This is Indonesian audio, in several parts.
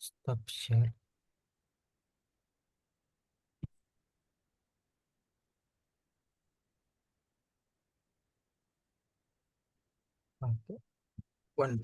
Stop share. Oke. One.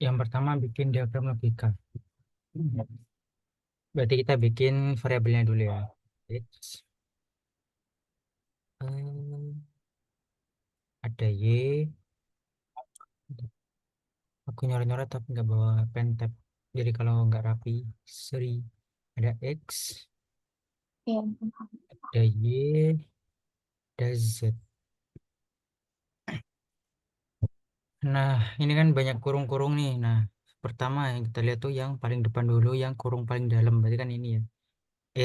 Yang pertama bikin diagram logika. Berarti kita bikin variabelnya dulu ya. X, ada Y. Aku nyoret-nyoret tapi nggak bawa pen tab. Jadi kalau nggak rapi, sorry. Ada X, Iya. ada Y, ada Z. Nah, ini kan banyak kurung-kurung nih. Nah, pertama yang kita lihat tuh yang paling depan dulu, yang kurung paling dalam. Berarti kan ini ya.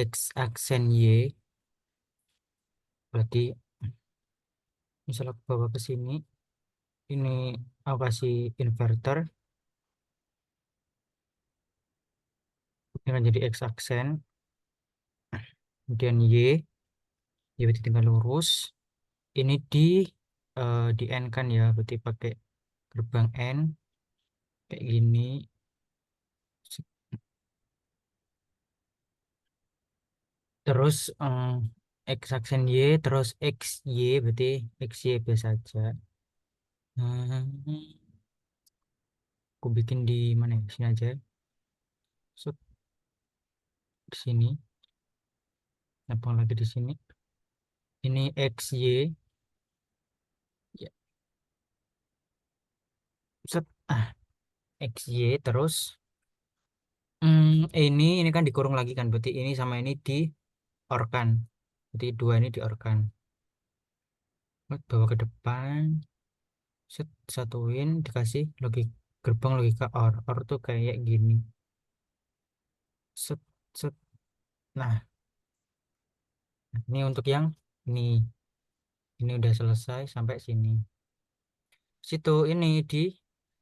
X aksen Y. Berarti misalnya aku bawa ke sini, ini aku kasih inverter. Ini kan jadi X aksen. Kemudian Y. Y berarti tinggal lurus. Ini di N kan ya. Berarti pakai gerbang N. Kayak gini. Terus X aksen Y. Terus X Y. Berarti X Y biasa aja. Hmm. Aku bikin di mana ya? Sini aja. Set, di sini. Nampang lagi di sini. Ini X, Y. Ya, set. X, Y. Terus ini kan dikurung lagi kan. Berarti ini sama ini diorkan. Berarti dua ini diorkan. Bawa ke depan. Set, satuin. Dikasih gerbang logika OR. OR tuh kayak gini. Set, set. Nah, ini untuk yang ini. Ini udah selesai sampai sini. Situ ini di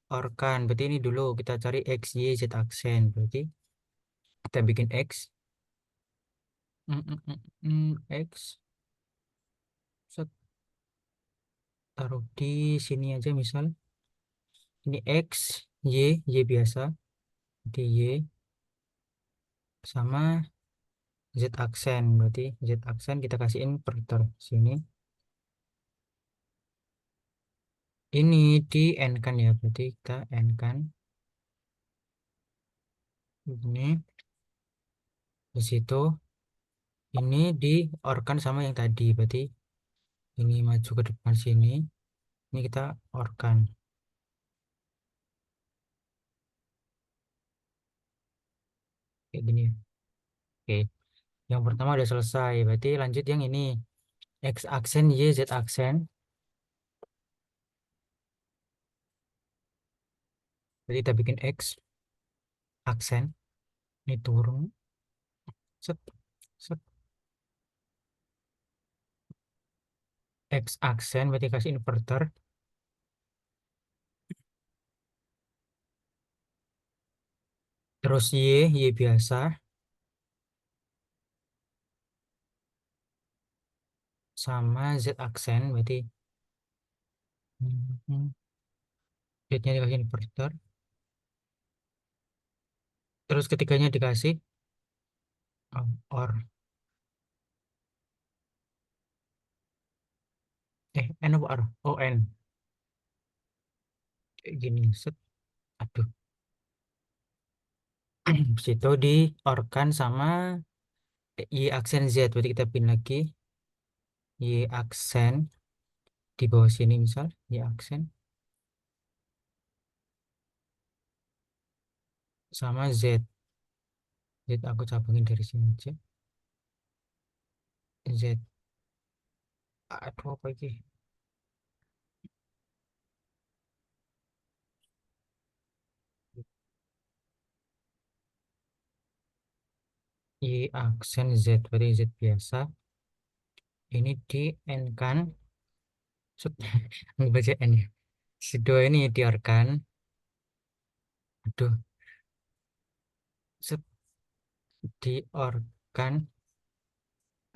orkan. Berarti ini dulu kita cari X, Y, Z aksen. Berarti kita bikin X. X. Set, taruh di sini aja misal. Ini X, Y biasa. Di Y sama Z aksen. Berarti Z aksen kita kasih inverter sini. Ini di N kan ya. Berarti kita N kan. Ini di situ. Ini di orkan sama yang tadi. Berarti ini maju ke depan sini. Ini kita orkan. Kayak gini ya. Oke. Yang pertama udah selesai. Berarti lanjut yang ini. X aksen, Y, Z aksen. Jadi kita bikin X aksen. Ini turun. Set, set. X aksen berarti kasih inverter. Terus Y biasa. Sama Z aksen berarti. Z-nya dikasih inverter. Terus ketiganya dikasih OR. N apa R? Oh, N. Kayak gini. Set. Aduh. Situ di OR-kan sama Y aksen Z. Berarti kita pin lagi. Y aksen. Di bawah sini misal. Y aksen. Sama Z. Z aku cabangin dari sini aja. Z. Aduh apa ini? Y aksen Z, berarti Z biasa. Ini di N kan. Set, nggak baca N ya. Si dua ini diorkan. Aduh, set, diorkan.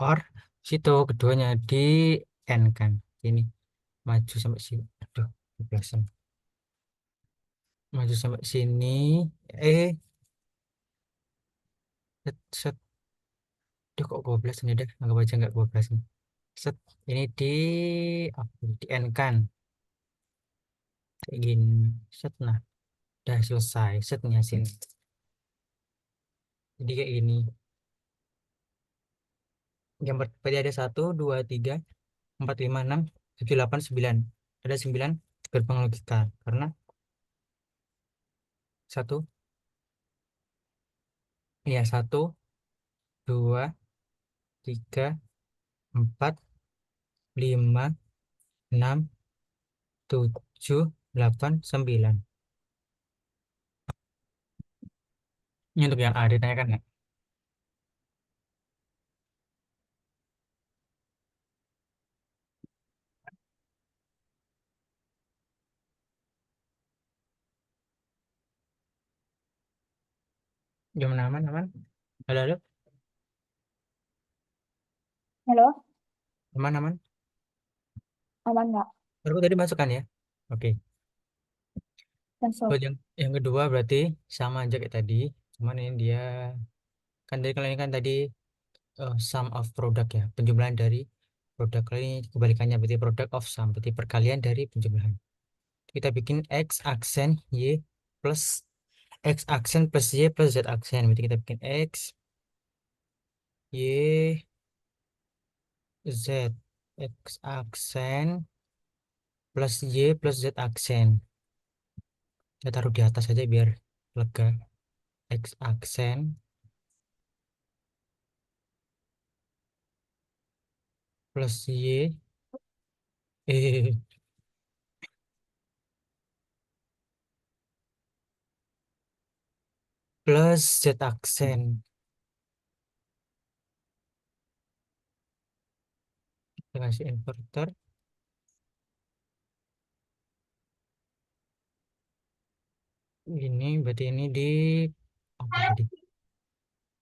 Or, situ keduanya di N kan. Ini maju sampai sini. Aduh, kebelasan. Maju sampai sini. Eh, set, set. Aduh, kok 12 ini dah. Anggap aja nggak 12 nih. Set, ini apa, di N kan. Kayak gini. Set, nah. Udah selesai. Setnya sini. Jadi kayak gini. Gambar tadi ada 1, 2, 3, 4, 5, 6, 7, 8, 9. Ada 9 gerbang logika. Karena 1, 2, 3, 4, 5, 6, 7, 8, 9. Ini untuk yang A ditanyakan nggak? Jam aman, aman. Halo, halo. Halo, Aman, aman. aman nggak? Aku tadi masukkan ya. Oke. Masuk. Buat yang kedua berarti sama aja kayak tadi. Cuman ini dia kan dari kalian kan tadi sum of product ya, penjumlahan dari produk. Kali ini kebalikannya berarti product of sum, berarti perkalian dari penjumlahan. Kita bikin x aksen y plus x aksen plus y plus z aksen. Berarti kita bikin x y z, x aksen plus y plus z aksen. Kita taruh di atas aja biar lega. X aksen plus y eh, plus z aksen. Kita kasih inverter ini, berarti ini di apa tadi,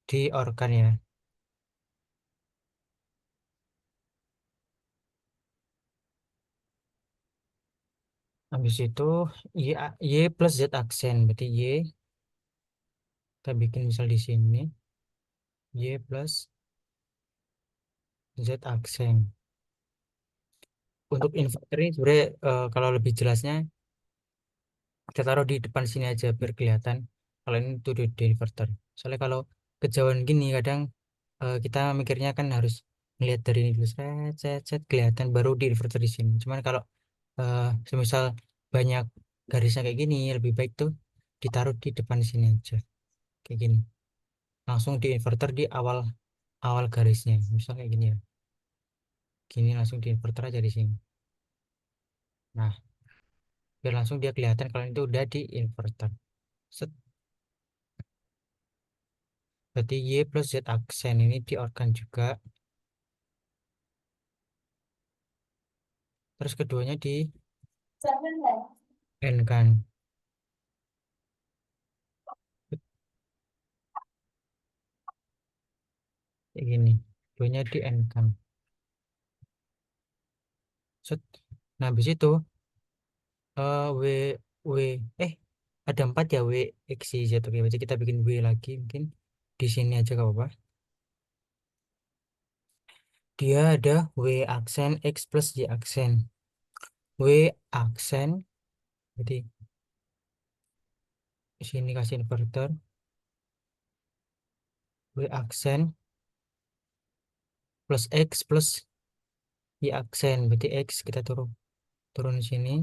di orkan ya. Habis itu y plus z aksen, berarti y kita bikin misal di sini y plus z aksen. Untuk inverter ini sebenarnya kalau lebih jelasnya kita taruh di depan sini aja biar kelihatan kalau ini tuh di inverter. Soalnya kalau kejauhan gini kadang kita mikirnya kan harus melihat dari ini dulu, set, set, set, kelihatan baru di inverter di sini. Cuman kalau semisal banyak garisnya kayak gini lebih baik tuh ditaruh di depan sini aja kayak gini, langsung di inverter di awal awal garisnya misal kayak gini ya, gini langsung di inverter aja di sini. Nah, biar langsung dia kelihatan kalau itu udah di inverter. Set, berarti y plus z aksen ini di organ juga, terus keduanya di n kan. Kayak gini, keduanya di n kan. Set. Nah, habis itu w w eh ada 4 ya, w x y z. Oke, berarti kita bikin w lagi mungkin di sini aja gak apa-apa. Dia ada w aksen x plus y aksen. W aksen berarti di sini kasih inverter w aksen plus x plus y aksen, berarti x kita turun turun di sini,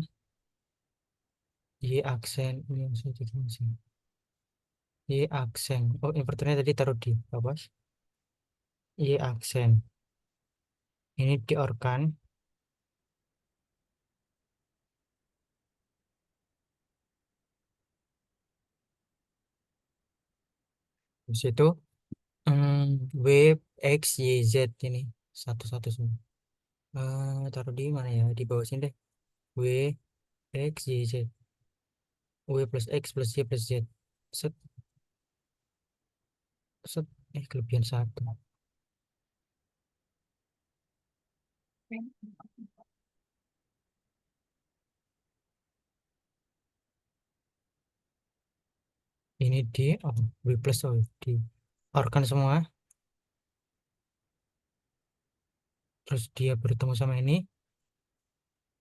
y aksen ini langsung di sini. Y aksen, oh inverternya tadi taruh di apa, y aksen ini di orkan. Di situ W X Y Z ini satu-satu semua. Taruh di mana ya? Di bawah sini deh. W X Y Z. W plus X plus Y plus Z. Set, set. Kelebihan satu. Ini di W plus di organ semua. Terus dia bertemu sama ini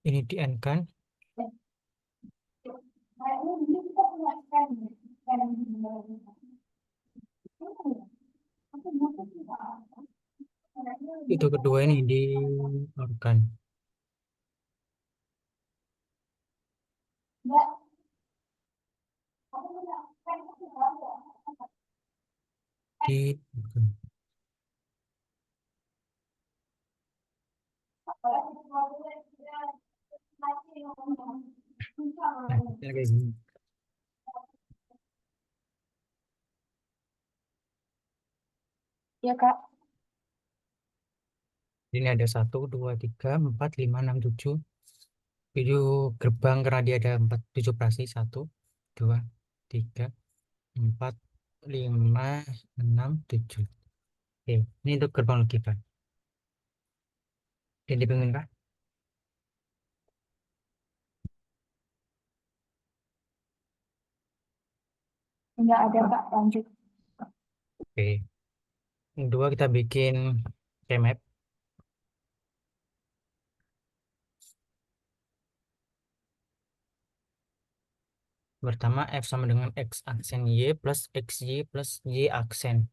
di N kan. Itu kedua ini di organ. Di organ. Nah, ini kayak gini. Ya, Kak. Ini ada satu, dua, tiga, empat, lima, enam, tujuh. Video gerbang karena dia ada empat tujuh operasi. Satu, dua, tiga, empat, lima, enam, tujuh. Oke, ini untuk gerbang logika. Jadi bingung kah? Enggak ada, Kak. Lanjut. Oke. Yang kedua kita bikin map. Pertama F sama dengan X aksen Y plus XY plus Y aksen.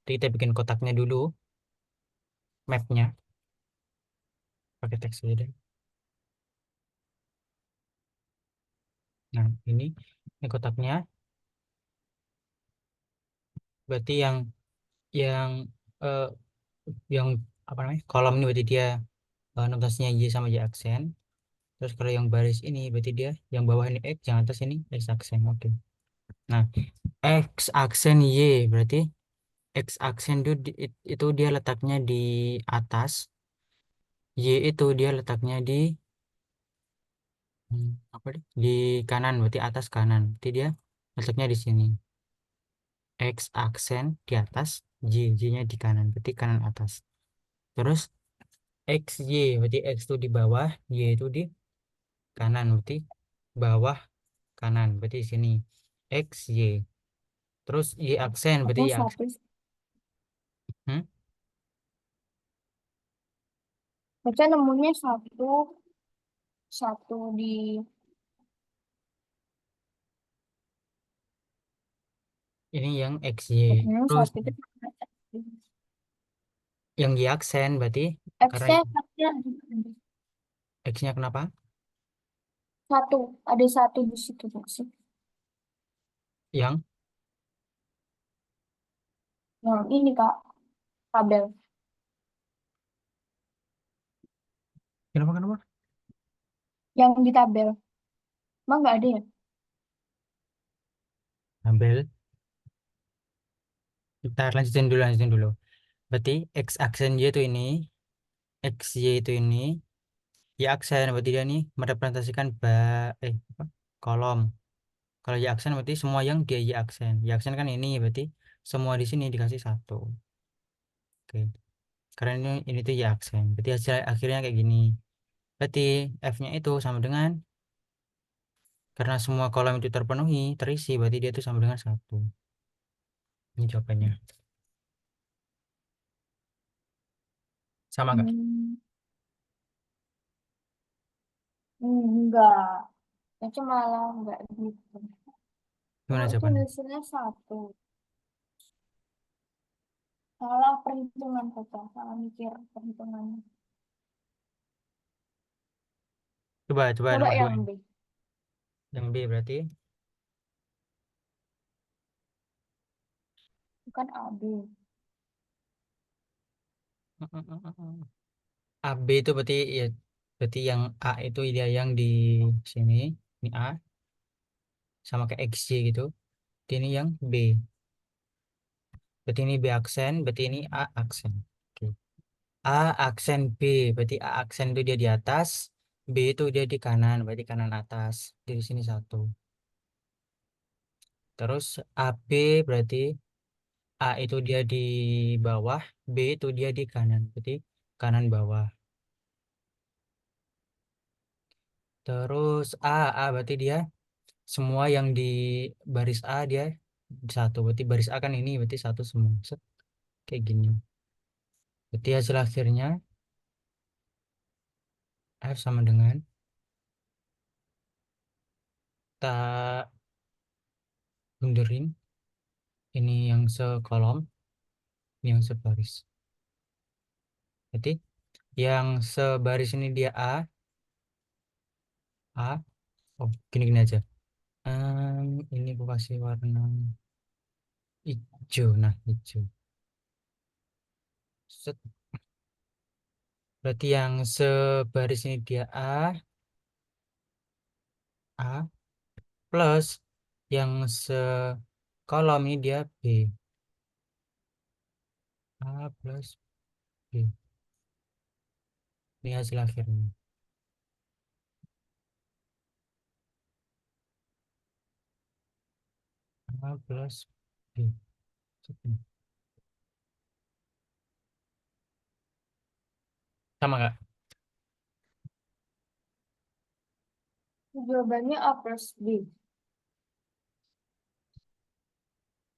Jadi kita bikin kotaknya dulu, mapnya. Pakai teks aja deh. Nah, ini kotaknya. Berarti yang eh, yang apa namanya? Kolom ini berarti dia notasinya Y sama Y aksen. Terus kalau yang baris ini berarti dia yang bawah ini X, yang atas ini X aksen. Oke. Nah, X aksen Y berarti X aksen itu dia letaknya di atas, Y itu dia letaknya apa deh? Di kanan, berarti atas kanan. Berarti dia letaknya di sini. X aksen di atas, Y-nya di kanan, berarti kanan atas. Terus X Y, berarti X itu di bawah, Y itu di kanan, berarti bawah kanan, berarti di sini. X Y. Terus Y aksen, berarti Aku Y aksen. satu. Hmm? Baca nemunya satu, satu di Ini yang X Y. Terus satu itu yang Y aksen, berarti karena X-nya X-nya X-nya kenapa? satu, ada satu di situ sih. Yang Yang ini Kak, tabel. kenapa kenapa? Yang di tabel. Emang nggak ada ya? Ambil. Kita lanjutin dulu. Berarti X aksen Y itu ini, X Y itu ini, Y aksen berarti dia nih merepresentasikan apa? Kolom. Kalau Y aksen berarti semua yang dia Y aksen. Y aksen kan ini berarti semua di sini dikasih satu. Oke. Karena ini tuh Y aksen. Berarti hasil akhirnya kayak gini. Berarti F-nya itu sama dengan karena semua kolom itu terpenuhi, terisi, berarti dia itu sama dengan satu. Ini jawabannya. Sama nggak? Hmm, enggak. Itu malah enggak gitu. Gimana Itu jawabannya? hasilnya satu. Salah perhitungan Kak. Salah mikir perhitungannya. Coba Coba nomor dua. yang B. Yang B berarti Bukan AB. AB itu berarti ya berarti yang A itu dia yang di sini, ini A sama kayak XY gitu. Ini yang B. Berarti ini B aksen, berarti ini A aksen. Oke. A aksen B, berarti A aksen itu dia di atas, B itu dia di kanan, berarti kanan atas. Di sini satu. Terus AB berarti A itu dia di bawah, B itu dia di kanan, berarti kanan bawah. Terus A berarti dia semua yang di baris A dia satu, berarti baris A kan ini, berarti satu semua. Set, kayak gini. Berarti hasil akhirnya F sama dengan tak bunderin ini yang sekolom, ini yang sebaris. Berarti yang sebaris ini dia A. Oh, gini-gini aja. Ini aku kasih warna hijau. Nah, hijau. Set. Berarti yang sebaris ini dia A plus yang sekolom ini dia B. A plus B. Ini hasil akhirnya. A plus B. Sama nggak? Jawabannya A plus B.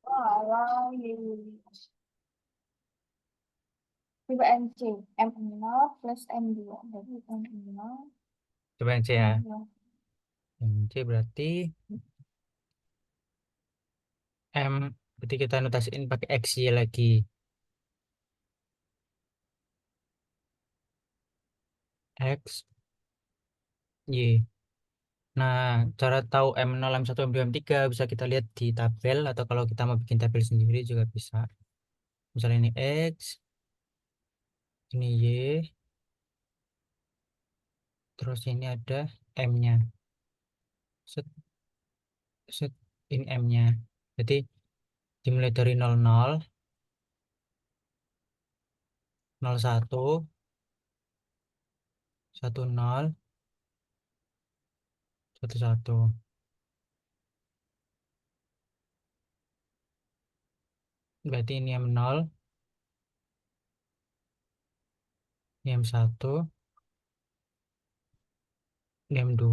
Walau, coba MC. M0 plus M2. Jadi M0 Coba yang C ya. M2. Yang C berarti M. Berarti kita notasiin pakai X Y lagi. X, Y. Nah, cara tahu M0, M1, M2, M3 bisa kita lihat di tabel atau kalau kita mau bikin tabel sendiri juga bisa. Misalnya ini X, ini Y, terus ini ada M-nya. Set, set, ini M-nya. Jadi dimulai dari 00, 01, 10, 11. Berarti ini M0, ini M1, ini M2,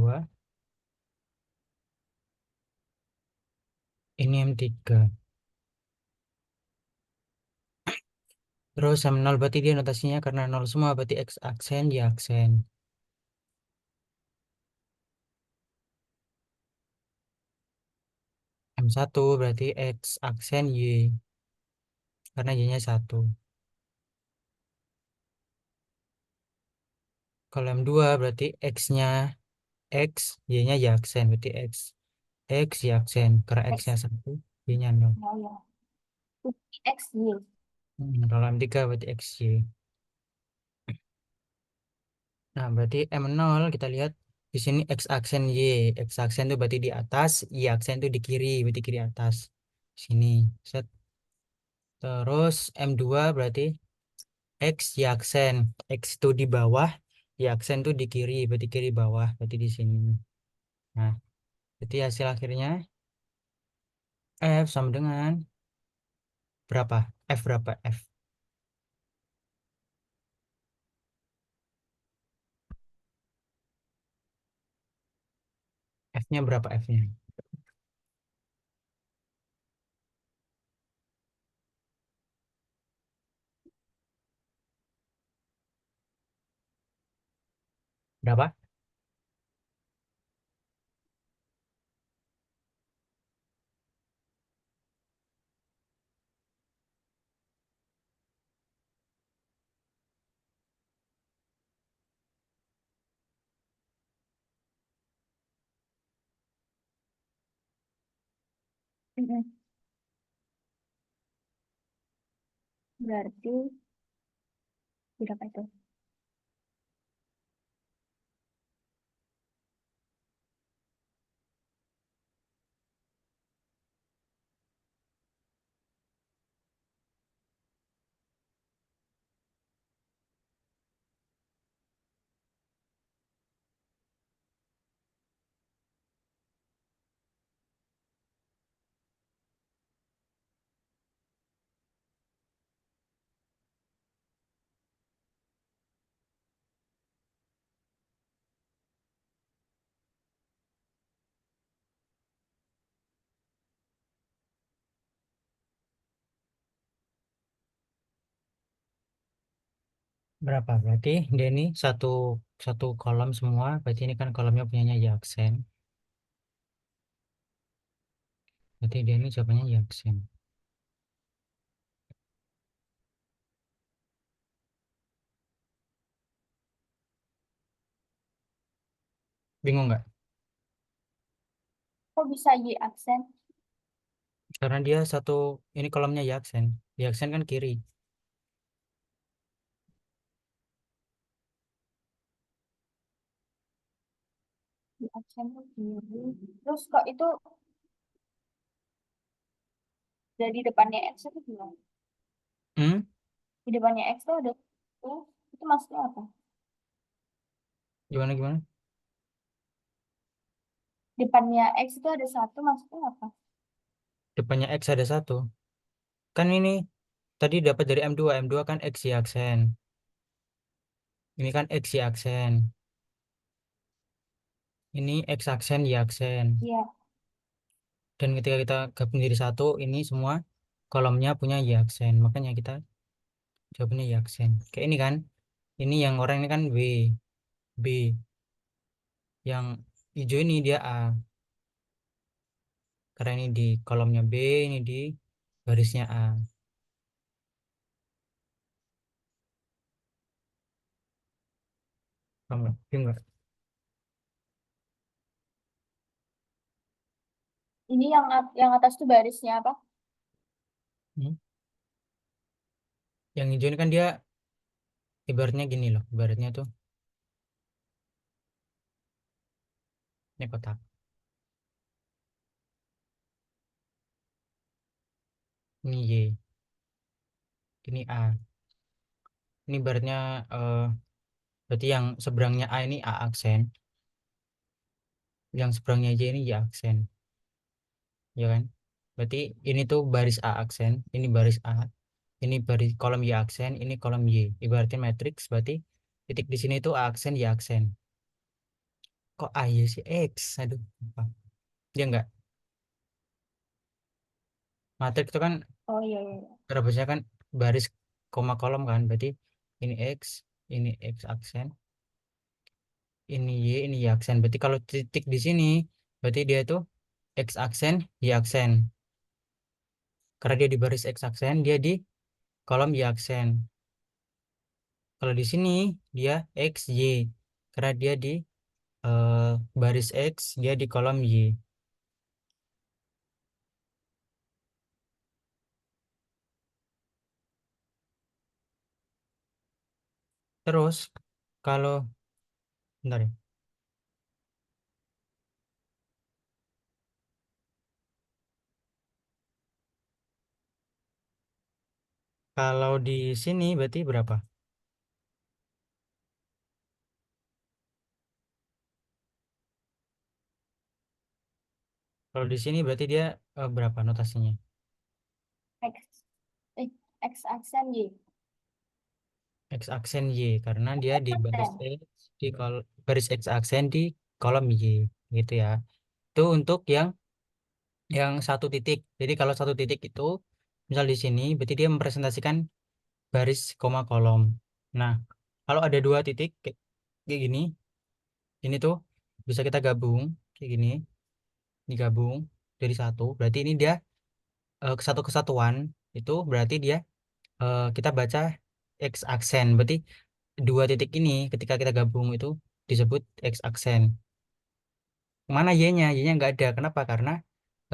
ini M3. Terus M0 berarti dia notasinya karena 0 semua berarti X aksen, Y aksen. M1 berarti X aksen Y karena Y-nya 1. Kalau M2 berarti X-nya X, Y-nya Y aksen. Berarti X, Y aksen. Karena X-nya X. 1, Y-nya 0. Oh ya. X, Y. Kalau M3 berarti X, Y. Nah, berarti M0 kita lihat di sini X aksen Y. X aksen itu berarti di atas, Y aksen itu di kiri, berarti kiri atas. Sini. Set. Terus M2 berarti X, Y aksen. X itu di bawah, Y aksen itu di kiri, berarti kiri bawah, berarti di sini. Nah, berarti hasil akhirnya F sama dengan berapa? F berapa? F-nya berapa F-nya? Berapa? Mm-mm. Berarti berapa itu? Berapa? Berarti dia ini satu satu kolom semua. Berarti ini kan kolomnya punyanya Yaksen. Berarti dia ini jawabannya Yaksen. Bingung nggak? Kok bisa Y aksen? Karena dia satu, ini kolomnya Yaksen. Yaksen kan kiri. Y aksen tuh kiri. Terus kok itu dari depannya X itu gimana? Hmm? Di depannya X tuh ada tuh, itu maksudnya apa? Gimana gimana? Depannya X itu ada satu maksudnya apa? Depannya X ada satu. Kan ini tadi dapat dari M2. M2 kan X Y aksen. Ini kan X Y aksen. Ini X aksen Y aksen. Iya. Dan ketika kita gabung jadi satu, ini semua kolomnya punya Y aksen. Makanya kita jawabnya Y aksen. Kayak ini kan. Ini yang orang ini kan W, B. Yang hijau ini dia A. Karena ini di kolomnya B, ini di barisnya A. Paham nggak? Paham nggak? Ini yang atas tuh barisnya apa? Hmm? Yang hijau ini kan dia ibaratnya gini loh. Ibaratnya tuh ini kotak. Ini Y. Ini A. Ini ibaratnya eh, berarti yang seberangnya A ini A aksen. Yang seberangnya Y ini Y aksen. Ya kan? Berarti ini tuh baris A aksen. Ini baris A. Ini baris kolom Y aksen. Ini kolom Y. Ibaratnya matriks. Berarti titik di sini tuh A aksen Y aksen. Kok A Y sih? X. Aduh. Apa? Dia enggak. Matriks itu kan Oh iya, iya, iya. rebusnya kan baris koma kolom kan. Berarti ini X. Ini X aksen. Ini Y aksen. Berarti kalau titik di sini, berarti dia tuh X aksen, Y aksen. Karena dia di baris X aksen, dia di kolom Y aksen. Kalau di sini dia X, Y. Karena dia di eh, baris X, dia di kolom Y. Terus kalau bentar ya. Kalau di sini berarti berapa? Kalau di sini berarti dia berapa notasinya? X, eh, X aksen Y. X aksen Y karena dia di baris Aksen. X di baris X aksen di kolom Y gitu ya. Itu untuk yang satu titik. Jadi kalau satu titik itu misal di sini berarti dia mempresentasikan baris koma kolom. Nah, kalau ada dua titik kayak gini, ini tuh bisa kita gabung kayak gini, digabung jadi satu. Berarti ini dia satu kesatuan itu berarti dia kita baca X aksen. Berarti dua titik ini ketika kita gabung itu disebut X aksen. Mana Y-nya? Y-nya nggak ada. Kenapa? Karena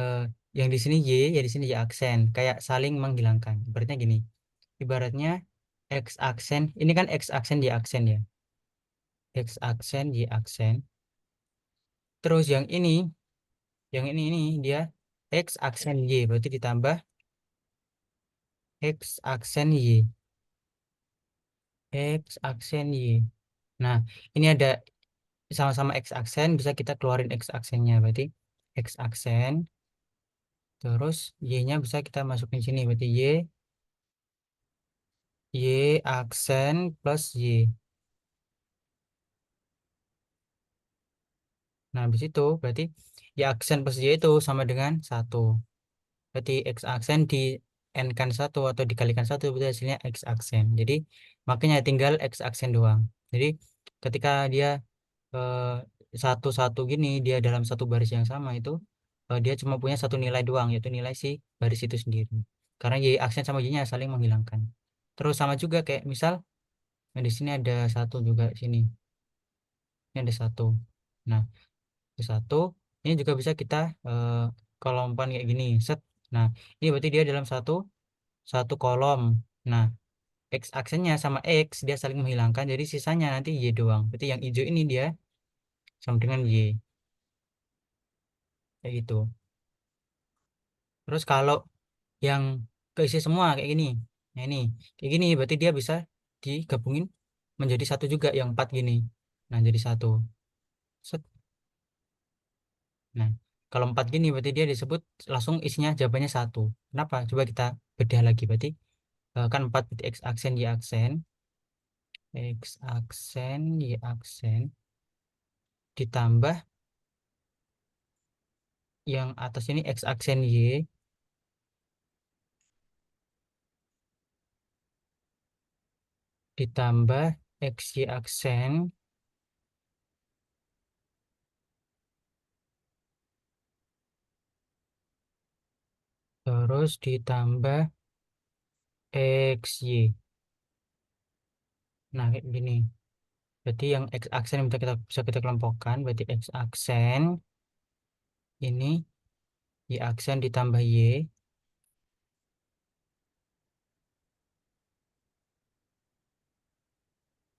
eh, yang di sini Y, ya di sini Y aksen. Kayak saling menghilangkan. Ibaratnya gini. Ibaratnya X aksen, ini kan X aksen Y aksen ya. X aksen Y aksen. Terus yang ini dia X aksen Y. Berarti ditambah X aksen Y. X aksen Y. Nah, ini ada sama-sama X aksen, bisa kita keluarin X aksennya. Berarti X aksen. Terus Y-nya bisa kita masukin sini. Berarti Y aksen plus Y. Nah, habis itu berarti Y aksen plus Y itu sama dengan satu. Berarti X aksen n kan satu atau dikalikan satu berarti hasilnya x aksen. Jadi makanya tinggal x aksen doang. Jadi ketika dia eh, satu-satu gini dia dalam satu baris yang sama itu dia cuma punya satu nilai doang yaitu nilai si baris itu sendiri. Karena y aksen sama y-nya saling menghilangkan. Terus sama juga kayak misal di sini ada satu juga sini. Ini ada satu. Nah, ada satu ini juga bisa kita eh, kolomkan kayak gini. Set. Nah, ini berarti dia dalam satu satu kolom. Nah, x aksennya sama x dia saling menghilangkan jadi sisanya nanti y doang. Berarti yang hijau ini dia sama dengan y kayak gitu. Terus kalau yang keisi semua kayak gini. Nah, ini kayak gini berarti dia bisa digabungin menjadi satu juga yang empat gini. Nah, jadi satu. Set. Nah, kalau empat gini berarti dia disebut langsung isinya jawabannya satu. Kenapa? Coba kita bedah lagi. Berarti kan empat berarti x aksen y aksen, x aksen y aksen ditambah yang atas ini x aksen y ditambah x y aksen terus ditambah x y. Nah, kayak gini. Berarti yang x aksen yang bisa kita kelompokkan berarti x aksen ini y aksen ditambah y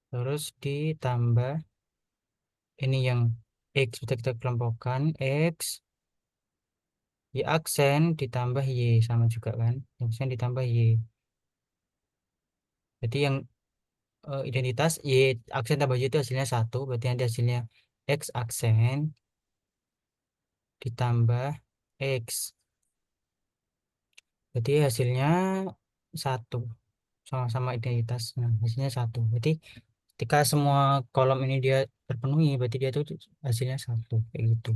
terus ditambah ini yang x bisa kita kelompokkan x y aksen ditambah y sama juga kan y aksen ditambah y berarti yang identitas y aksen tambah y itu hasilnya satu berarti nanti hasilnya x aksen ditambah x berarti hasilnya satu sama-sama identitas nah hasilnya satu berarti ketika semua kolom ini dia terpenuhi berarti dia itu hasilnya satu kayak gitu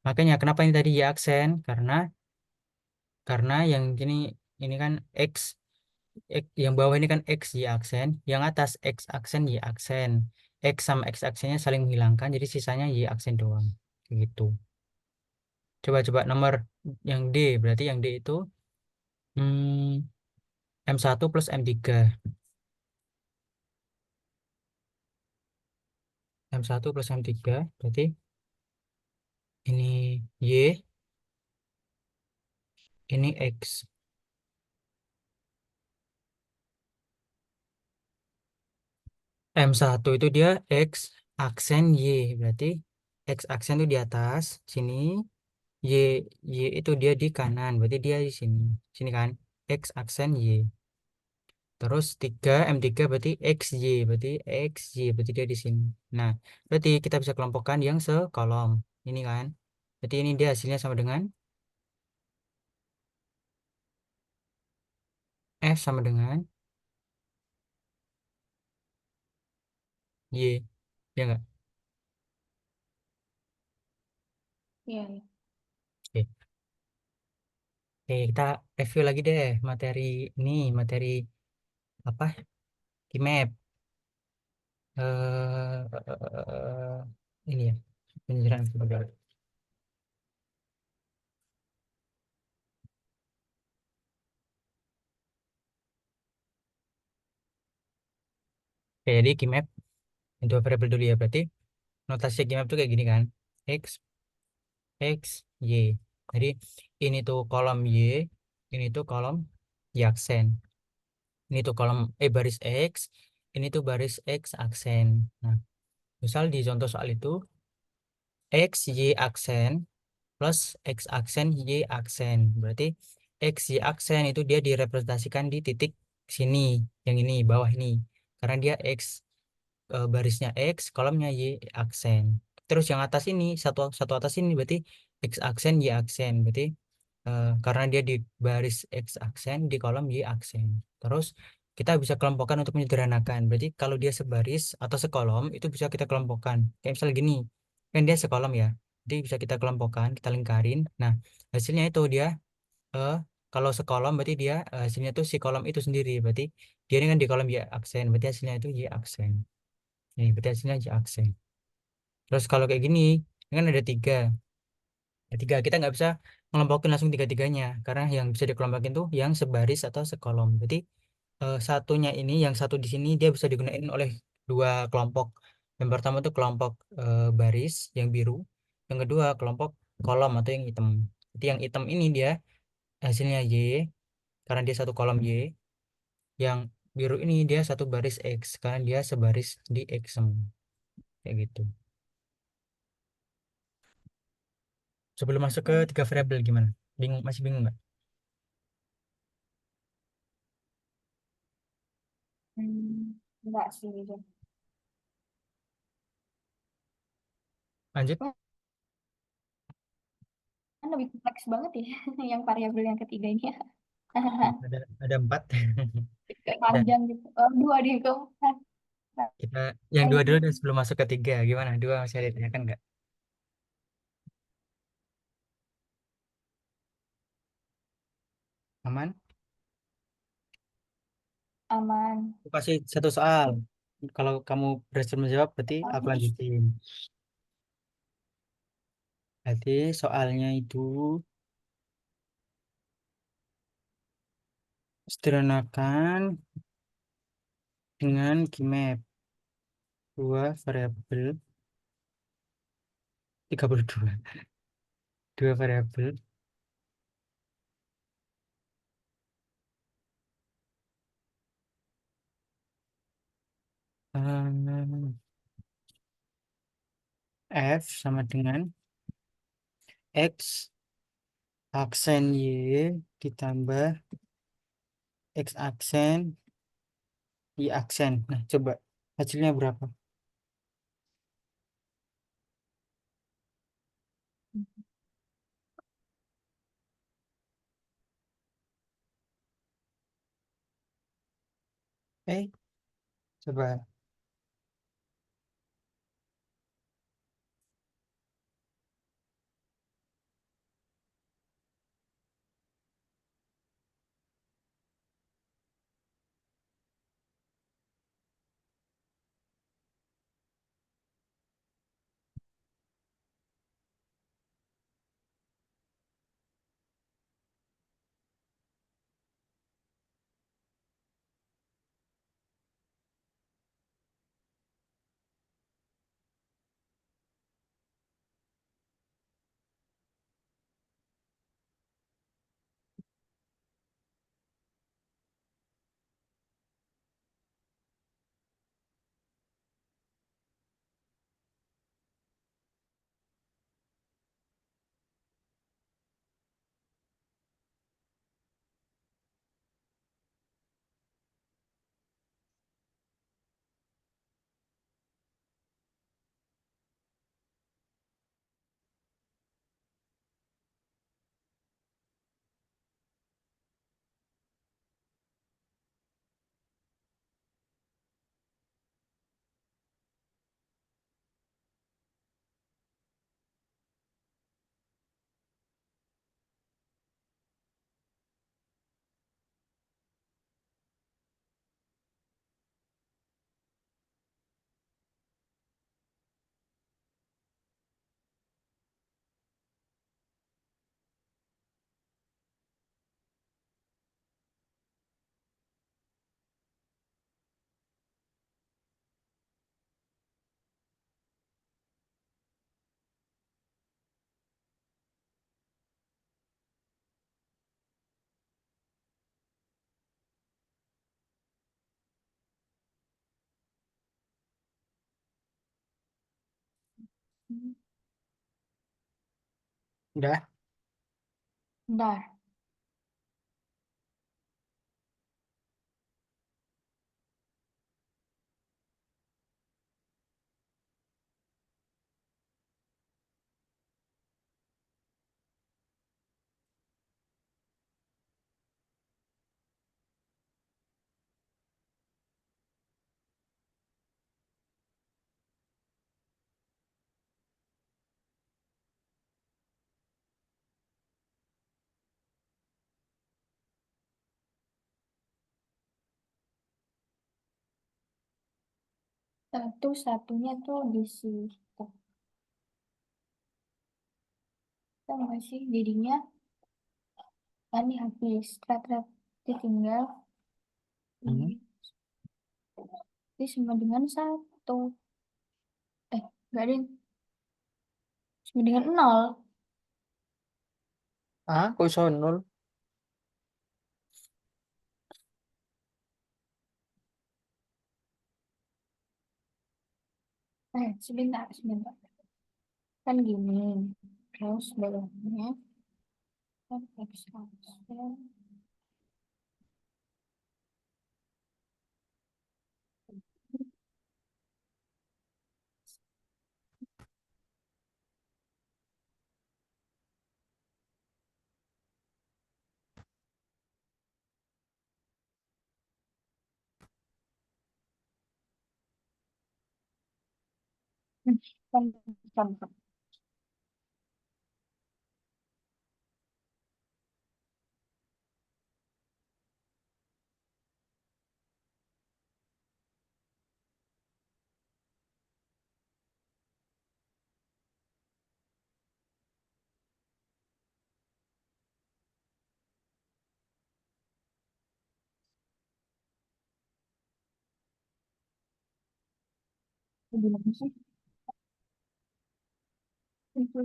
makanya kenapa ini tadi y aksen karena yang ini kan x, yang bawah ini kan x y aksen yang atas x aksen y aksen x sama x aksennya saling menghilangkan jadi sisanya y aksen doang kayak gitu coba-coba nomor yang D berarti yang D itu M1 plus M3 M1 plus M3 berarti ini Y ini X M1 itu dia X aksen Y berarti X aksen itu di atas sini Y Y itu dia di kanan berarti dia di sini sini kan X aksen Y terus 3 M3 berarti XY berarti XY berarti dia di sini nah berarti kita bisa kelompokkan yang sekolom ini kan berarti ini dia hasilnya sama dengan F sama dengan Y ya enggak. Iya, iya. Oke. Oke, kita review lagi deh materi ini, materi apa? Kimap. Ini ya, penjelasan sebentar. Oke, jadi Kimap untuk variabel dulu ya, berarti notasi Kimap tuh kayak gini kan. X, X, Y. Jadi ini tuh kolom Y, ini tuh kolom Y aksen. Ini tuh kolom baris X, ini tuh baris X aksen. Nah, misal di contoh soal itu X, Y aksen plus X aksen Y aksen berarti X Y aksen itu dia direpresentasikan di titik sini yang ini bawah ini karena dia X barisnya X kolomnya Y aksen terus yang atas ini satu satu atas ini berarti X aksen Y aksen berarti karena dia di baris X aksen di kolom Y aksen terus kita bisa kelompokkan untuk menyederhanakan berarti kalau dia sebaris atau sekolom itu bisa kita kelompokkan kayak misal gini kan dia sekolom ya jadi bisa kita kelompokkan kita lingkarin nah hasilnya itu dia Kalau sekolom berarti dia hasilnya tuh si kolom itu sendiri. Berarti dia ini kan di kolom Y aksen. Berarti hasilnya itu Y aksen. Ini berarti hasilnya Y aksen. Terus kalau kayak gini, ini kan ada tiga. Ada tiga. Kita nggak bisa ngelompokin langsung tiga-tiganya. Karena yang bisa dikelompokin tuh yang sebaris atau sekolom. Berarti satunya ini, yang satu di sini dia bisa digunain oleh dua kelompok. Yang pertama tuh kelompok baris yang biru. Yang kedua kelompok kolom atau yang hitam. Jadi yang hitam ini dia hasilnya Y karena dia satu kolom Y. Yang biru ini dia satu baris X karena dia sebaris di X semua. Kayak gitu. Sebelum masuk ke Oke. tiga variabel gimana? Bingung, masih bingung nggak? Enggak sih, gitu. Lanjut. Kan lebih kompleks banget ya, yang variabel yang ketiga ini ya. Ada empat. Kayak Dan panjang gitu. Oh, dua deh, kok. kita yang Nah, dua dulu ini deh sebelum masuk ke tiga. Gimana? Dua masih ada ditanyakan nggak? Aman? aman. Aku kasih satu soal. Kalau kamu berhasil menjawab, berarti aku lanjutin. Berarti soalnya itu sederhanakan dengan Gmap. Dua variabel, 32. Dua variabel. eh, F sama dengan X aksen Y ditambah X aksen Y aksen. Nah, coba hasilnya berapa? Eh, coba. Udah? Bentar. Satu-satunya tuh di situ. Tahu nggak sih? Jadinya kan nih habis. Tet-tet. Ditinggal. Hmm. Ini. Ini sama dengan satu. Nggak ada yang sama dengan nol. Ah, kok iso nol? Sebentar, sebentar. Kan gini. Terus bawahnya kan X hasil. Kan, kan. Gimana sih? Itu.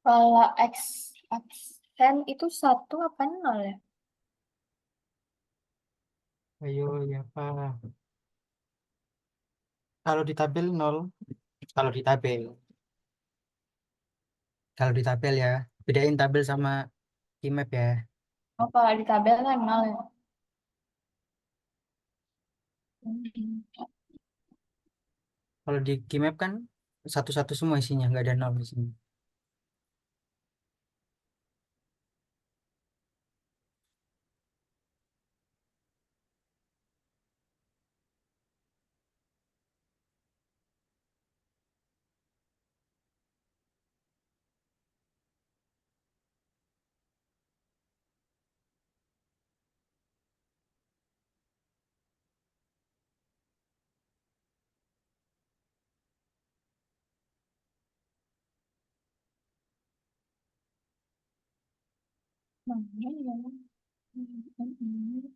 Kalau X aksen itu satu apa nol ya? Ayo, ya Pak. Kalau di tabel nol, kalau di tabel, kalau di tabel ya, bedain tabel sama Gmap ya. Oh, kalau di tabel kan nol ya? Hmm. Kalau di Gmap kan satu-satu semua isinya, nggak ada nol di sini. Mana ya? Hmm.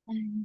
Hmm.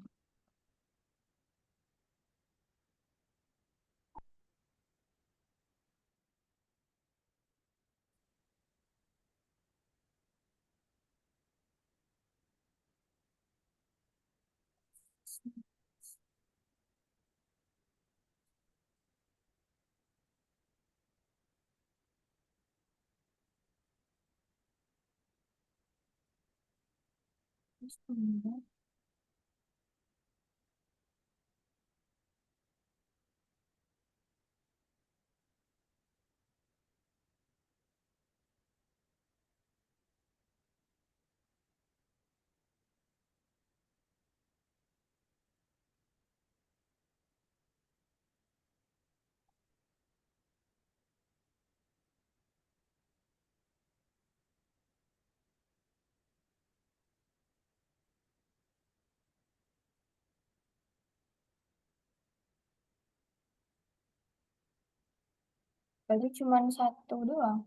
Berarti cuma satu doang.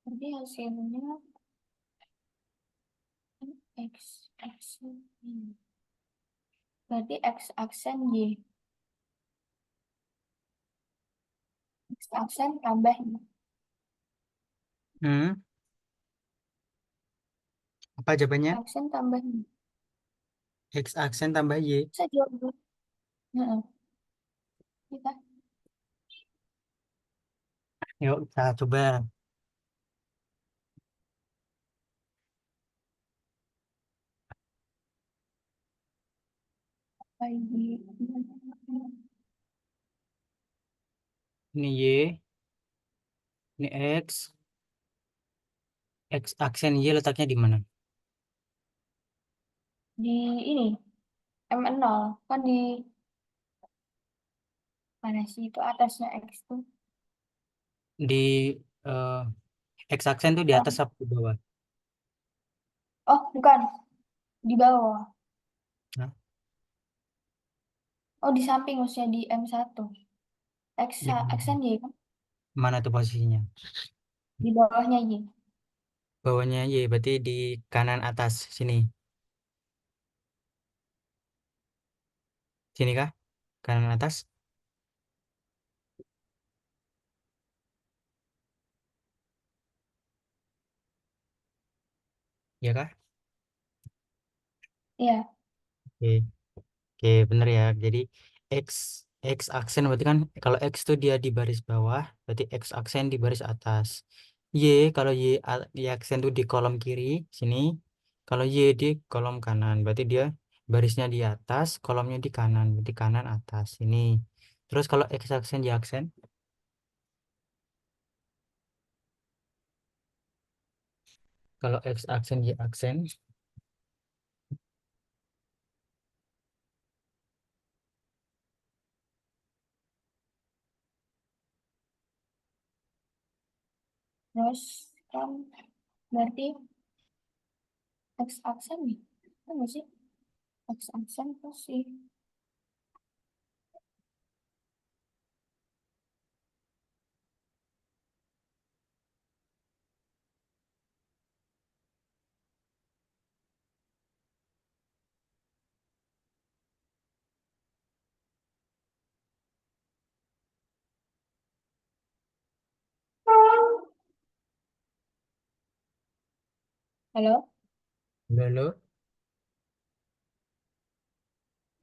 Berarti hasilnya X aksen Y. Berarti X aksen Y. X aksen tambah Y. Hmm, apa jawabannya? Aksen tambah Y. X aksen tambah Y. Saya jawab dulu. Heeh. Kita Yuk, kita coba. Y. Ini Y, ini X. X aksen Y letaknya di mana? Di ini M0 kan di mana sih itu atasnya X tuh. Di eh, X aksen tuh di atas Kan. apa di bawah? Oh, bukan. Di bawah. Nah, Oh, di samping maksudnya di M1. X di aksen Y kan mana tuh posisinya? di bawahnya Y. Bawahnya Y, berarti di kanan atas sini. Sini kah? Kanan atas? Ya kah? Iya. Oke, oke, bener ya. Jadi X X aksen berarti kan kalau X tuh dia di baris bawah, berarti X aksen di baris atas. Y kalau Y aksen tuh di kolom kiri sini. Kalau Y di kolom kanan, berarti dia barisnya di atas, kolomnya di kanan, berarti kanan atas ini. Terus kalau X aksen Y aksen, kalau X aksen Y aksen, Terus kan berarti X aksen nih. Kan nggak sih? X aksen plus Y. Halo? lalu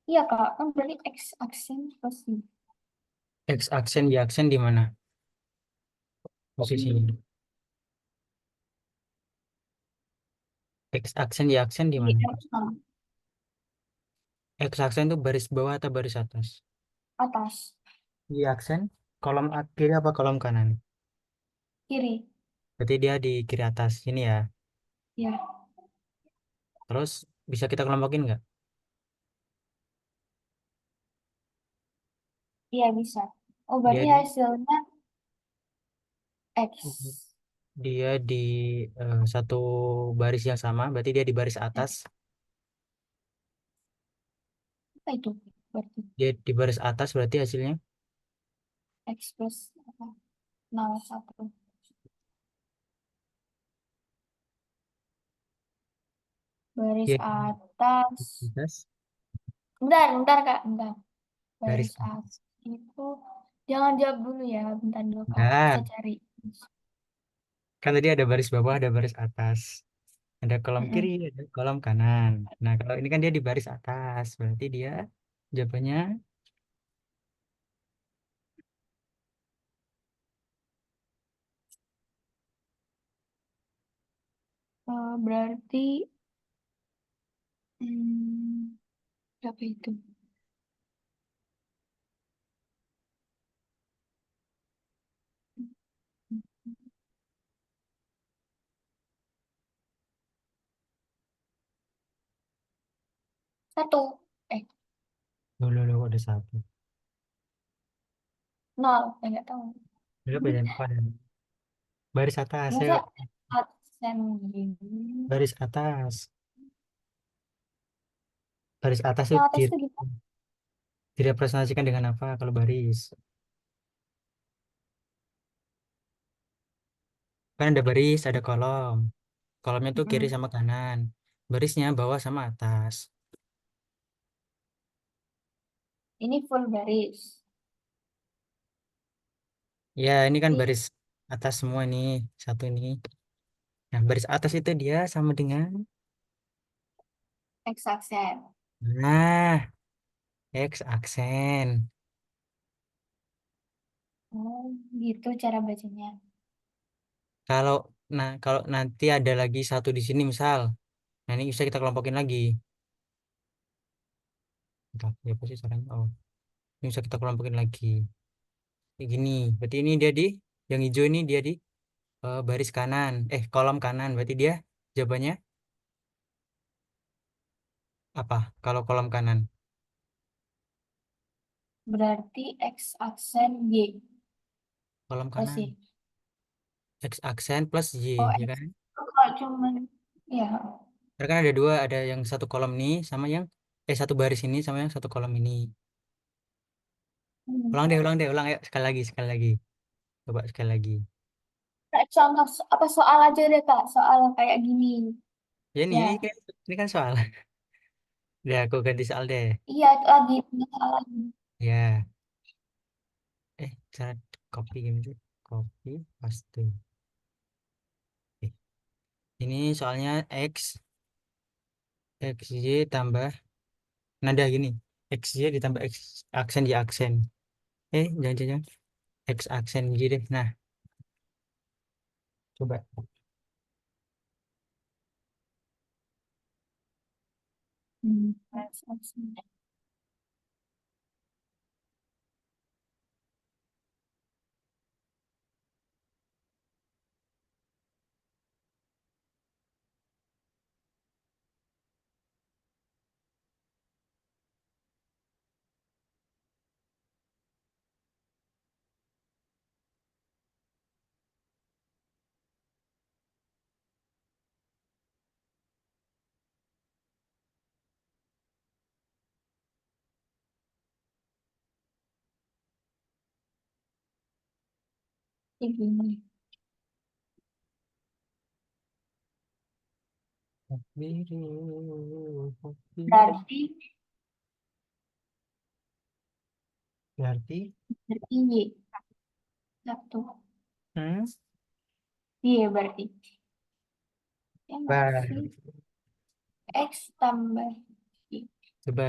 Iya, Kak. Kan berarti X aksen plus Y. X aksen Y aksen di mana posisinya? X aksen Y aksen di Di mana? M6 X aksen itu baris bawah atau baris atas? atas. Y aksen kolom kiri apa kolom kanan? Kiri. Berarti dia di kiri atas ini ya. Ya. Terus bisa kita kelompokin nggak? Iya, bisa. Oh, Dia berarti di hasilnya X. dia di satu baris yang sama. Berarti dia di baris Ya, atas. apa itu? Berarti Dia di baris atas berarti hasilnya. X plus apa? 01. Baris Dia di atas. atas Bentar, bentar, Kak. Bentar. baris Baris atas atas. itu. Jangan jawab dulu ya. Bentar dulu, Kak. Nah, Saya cari. kan tadi ada baris bawah, ada baris atas. Ada kolom kiri, Mm-mm. ada kolom kanan. Nah, kalau ini kan dia di baris atas, berarti dia jawabannya Berarti hmm, berapa itu? Satu. Eh, dulu dulu ada satu. nol. Nggak tahu. Dulu beda pada baris atas ya, Masa absen gini? baris atas. Baris atas itu Yang atas itu gimana? direpresentasikan dengan apa kalau baris? Kan ada baris, ada kolom. Kolomnya tuh kiri Mm-mm. sama kanan. Barisnya bawah sama atas. Ini full baris. Ya, ini kan Berarti baris atas semua nih, satu ini. Nah, baris atas itu dia sama dengan, X aksen. nah, X aksen. Oh, gitu cara bacanya. Kalau, nah, kalau nanti ada lagi satu di sini misal, nah ini bisa kita kelompokin lagi. Entah, ya apa sih caranya? Oh, ini bisa kita kelompokin lagi. Kayak gini, berarti ini dia di, yang hijau ini dia di baris kanan, kolom kanan. Berarti dia jawabannya apa? Kalau kolom kanan, Berarti X aksen Y. kolom Oh kanan, sih. X aksen plus Oh, Y, ya X. kan? Oh, kalau cuman, ya. Karena kan ada dua, ada yang satu kolom ini sama yang, satu baris ini sama yang satu kolom ini. Hmm. Ulang deh, ulang. Ayo, sekali lagi, sekali lagi. Coba sekali lagi. Kayak contoh apa soal aja deh Kak, soal kayak gini. Ya Ya, ini kan soal. Udah, aku ganti soal deh. iya itu lagi ini soal lagi. Ya, cara copy gimana sih? Copy, paste. Eh, ini soalnya X, Y tambah nada gini. X, Y ditambah X, aksen di aksen. Jangan-jangan. X aksen Y deh. Nah, coba. X aksen. Kayak gini. Biru, biru. Berarti Berarti, berarti Y. Satu. hmm? Y berarti. Ya nggak Bah, sih? X tambah Y. coba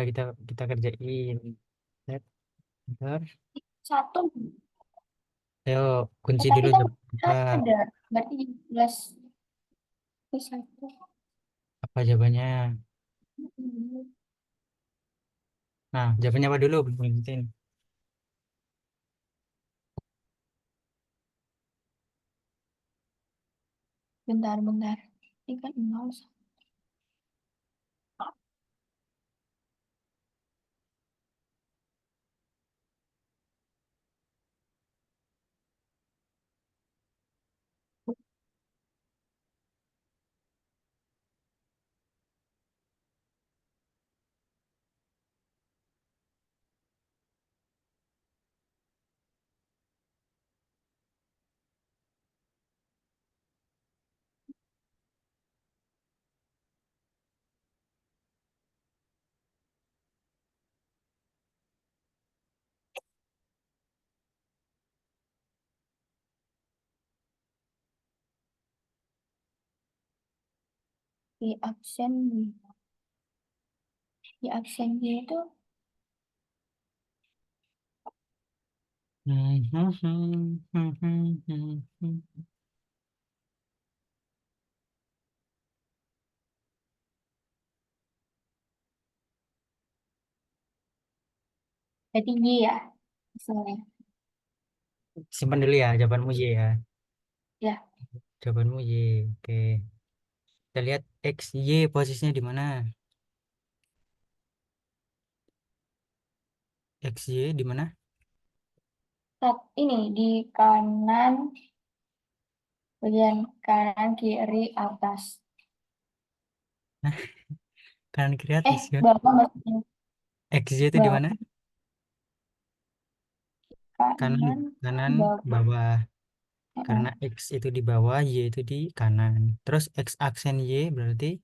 kita kerjain. Set, bentar. Satu. Ayo, kunci Tadi dulu kan jawaban kita. ada. Berarti plus plus satu. Apa jawabannya? Hmm. Nah, jawabannya apa dulu? Belum ngingetin. Bentar, bentar. Ini kan nol. di aksen di aksen Y itu berarti Y ya misalnya. Simpan dulu ya jawabanmu Y ya. Ya, Jawabanmu Y. Oke. Kita lihat X, Y posisinya di mana? X, Y di mana? ini di kanan, bagian kanan, kiri, atas. Nah, kanan kiri atas ya. Bawah maksudnya. X, Y itu di Bawah mana? Kanan, kanan, kanan, bawah. bawah. Karena Heeh. X itu di bawah, Y itu di kanan. Terus X aksen Y berarti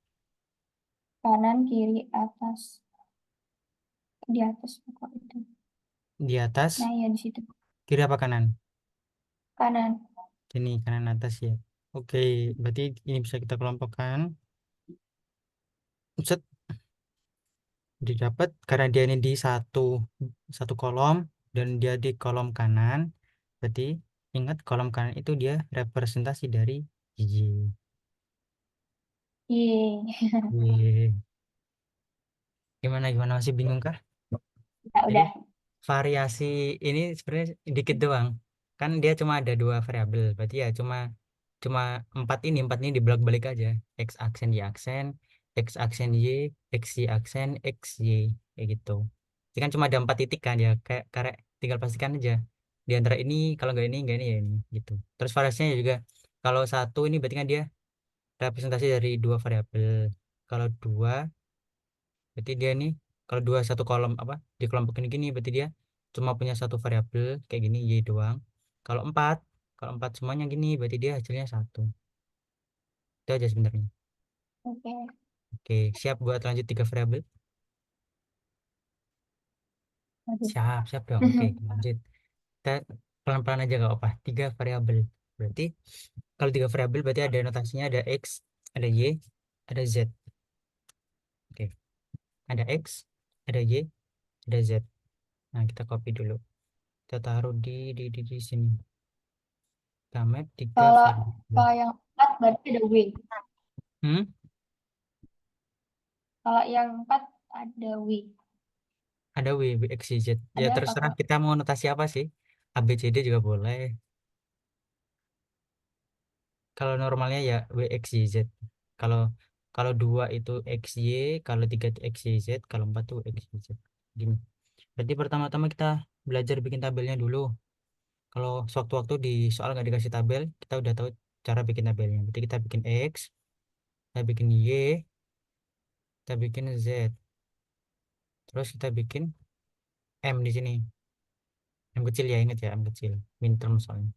Kanan, kiri, atas. Di atas pokok itu. di atas, Nah, ya di situ. kiri apa kanan? Kanan. Ini kanan atas ya. Oke, berarti ini bisa kita kelompokkan. Set, didapat karena dia ini di satu satu kolom dan dia di kolom kanan. Berarti ingat kolom kanan itu dia representasi dari Y. Yeay. Y. Gimana gimana masih bingung kah? Nah, Jadi udah. variasi ini sebenarnya dikit doang. Kan dia cuma ada dua variabel, berarti ya cuma cuma empat ini dibolak-balik aja. X aksen Y aksen, X aksen Y, X Y aksen, X Y kayak gitu. Jadi kan cuma ada 4 titik kan ya, kayak karek tinggal pastikan aja di antara ini kalau nggak ini ya ini gitu. Terus variasinya juga kalau satu ini berarti kan dia representasi dari dua variabel. Kalau dua berarti dia nih kalau dua satu kolom apa dikelompokin gini berarti dia cuma punya satu variabel kayak gini Y doang. Kalau empat kalau empat semuanya gini berarti dia hasilnya satu. Itu aja sebenarnya. Oke. Oke, siap buat lanjut 3 variabel? Waduh. Siap dong. Oke, lanjut. Kita pelan-pelan aja gak apa. 3 variabel. Berarti kalau 3 variabel berarti ada notasinya ada X, ada Y, ada Z. Oke, ada X, ada Y, ada Z. Nah, kita copy dulu. Kita taruh di sini. Kita map tiga Kalau variabel. kalau yang 4 berarti ada W. Hmm? Kalau yang 4 ada W. Ada W, W, X, Y, Z. Ya Ada apa, terserah Kak? kita mau notasi apa sih. A, B, C, D juga boleh. Kalau normalnya ya W, X, Y, Z. Kalau kalau dua itu X, Y, kalau tiga itu X, Y, Z, kalau empat tuh X, Y, Z. Gini. Berarti pertama-tama kita belajar bikin tabelnya dulu. Kalau sewaktu-waktu di soal nggak dikasih tabel, kita udah tahu cara bikin tabelnya. Berarti kita bikin X, kita bikin Y, kita bikin Z. Terus kita bikin M di sini. M kecil ya, ingat ya, M kecil. Min term soalnya.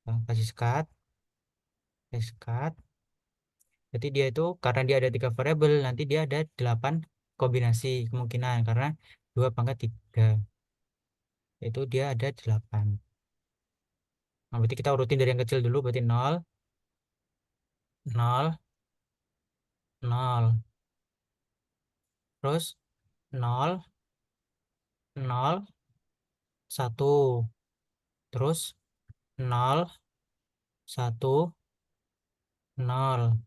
Nah, kasih sekat, kasih sekat. Berarti dia itu karena dia ada 3 variabel, nanti dia ada 8 kombinasi kemungkinan karena 2 pangkat 3. Itu dia ada 8. Nah, berarti kita urutin dari yang kecil dulu, berarti 0, 0, 0. Terus 0, 0, 1. Terus 0, 1, 0.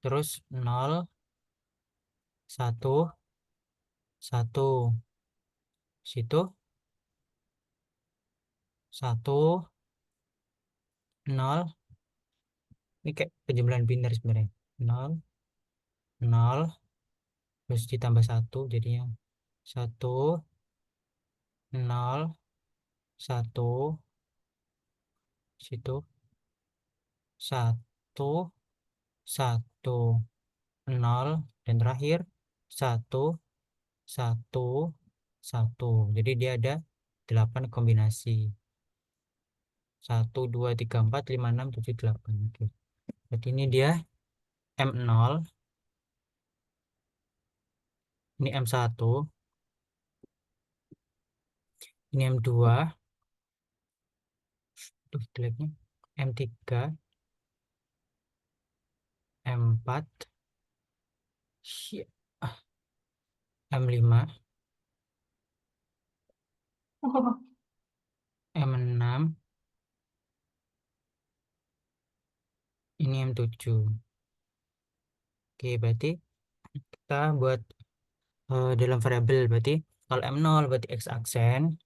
Terus 0, 1, 1. Situ 1, 0. Ini kayak penjumlahan biner sebenarnya. 0, 0. Terus ditambah 1 jadinya 1, 0, 1. Situ 1, 1, 0. Dan terakhir 1, 1, 1. Jadi dia ada 8 kombinasi. 1, 2, 3, 4, 5, 6, 7, 8. Oke. Berarti ini dia M0, ini M1, ini M2, tuh jeleknya M3, M4, shit, M5, M6, ini M7. Oke, berarti kita buat dalam variabel, berarti kalau M0 berarti X aksen,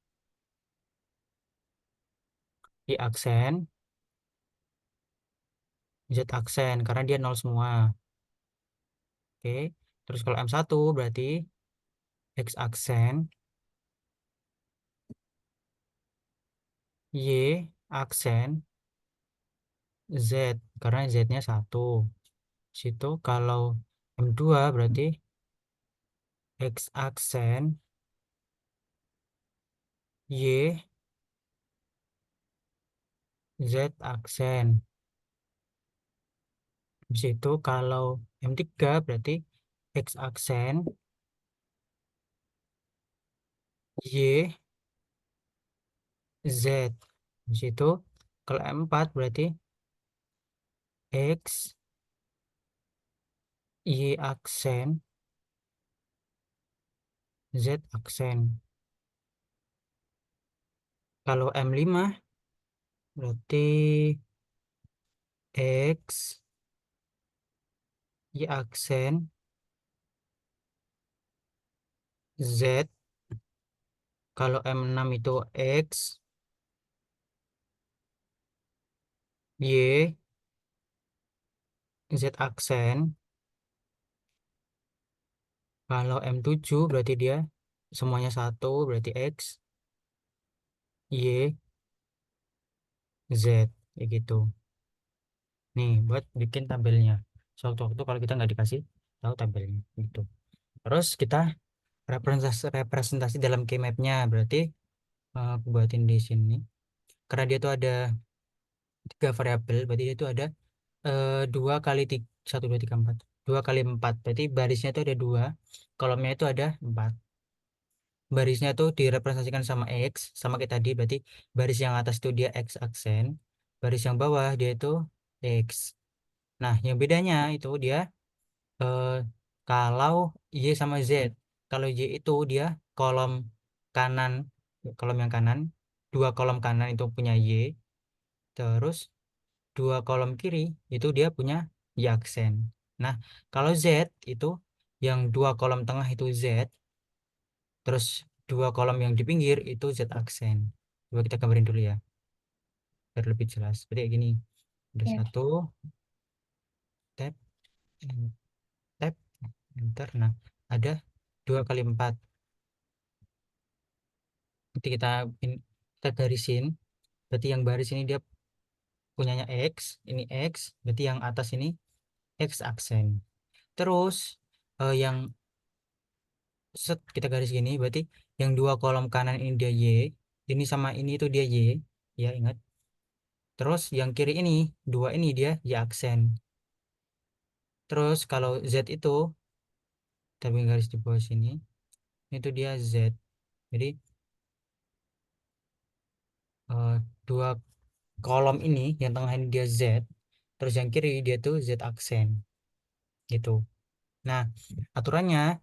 Y aksen, Z aksen, karena dia 0 semua. Oke, terus kalau M1 berarti X aksen, Y aksen, Z, karena Z-nya 1. Situ kalau M2 berarti X aksen, Y, Z aksen. Di situ kalau M3 berarti X aksen, Y, Z. Di situ kalau M4 berarti X, Y aksen, Z aksen. Kalau M5 berarti X, Y aksen, Z. Kalau M6 itu X, Y, Z aksen. Kalau M7 berarti dia semuanya 1, berarti X, Y, Z. Kayak gitu. Nih, buat bikin tabelnya. Sewaktu-waktu kalau kita nggak dikasih tahu tabelnya. Gitu. Terus kita representasi dalam keymapnya. Berarti aku buatin di sini. Karena dia tuh ada 3 variabel, berarti dia tuh ada 2 kali 3, 1, 2, 3, 4. 2 kali 4, berarti barisnya itu ada 2, kolomnya itu ada 4. Barisnya tuh direpresentasikan sama X, sama kayak tadi, berarti baris yang atas itu dia X aksen, baris yang bawah dia itu X. Nah, yang bedanya itu dia eh, kalau Y sama Z. Kalau Y itu dia kolom kanan, kolom yang kanan, 2 kolom kanan itu punya Y, terus 2 kolom kiri itu dia punya Y aksen. Nah, kalau Z itu yang 2 kolom tengah itu Z, terus 2 kolom yang di pinggir itu Z aksen. Coba kita gambarin dulu ya, biar lebih jelas. Berarti kayak gini, ada Ya. satu, tab, tab, enter. Nah, ada 2 kali 4. Nanti kita garisin. Berarti yang baris ini dia punyanya X, ini X. Berarti yang atas ini X aksen. Terus yang set kita garis gini, berarti yang 2 kolom kanan ini dia Y, ini sama ini itu dia Y, ya ingat. Terus yang kiri ini, 2 ini dia Y aksen. Terus kalau Z itu, tapi garis di bawah sini, itu dia Z. Jadi 2 kolom ini, yang tengah ini dia Z, terus yang kiri dia tuh Z aksen, gitu. Nah, aturannya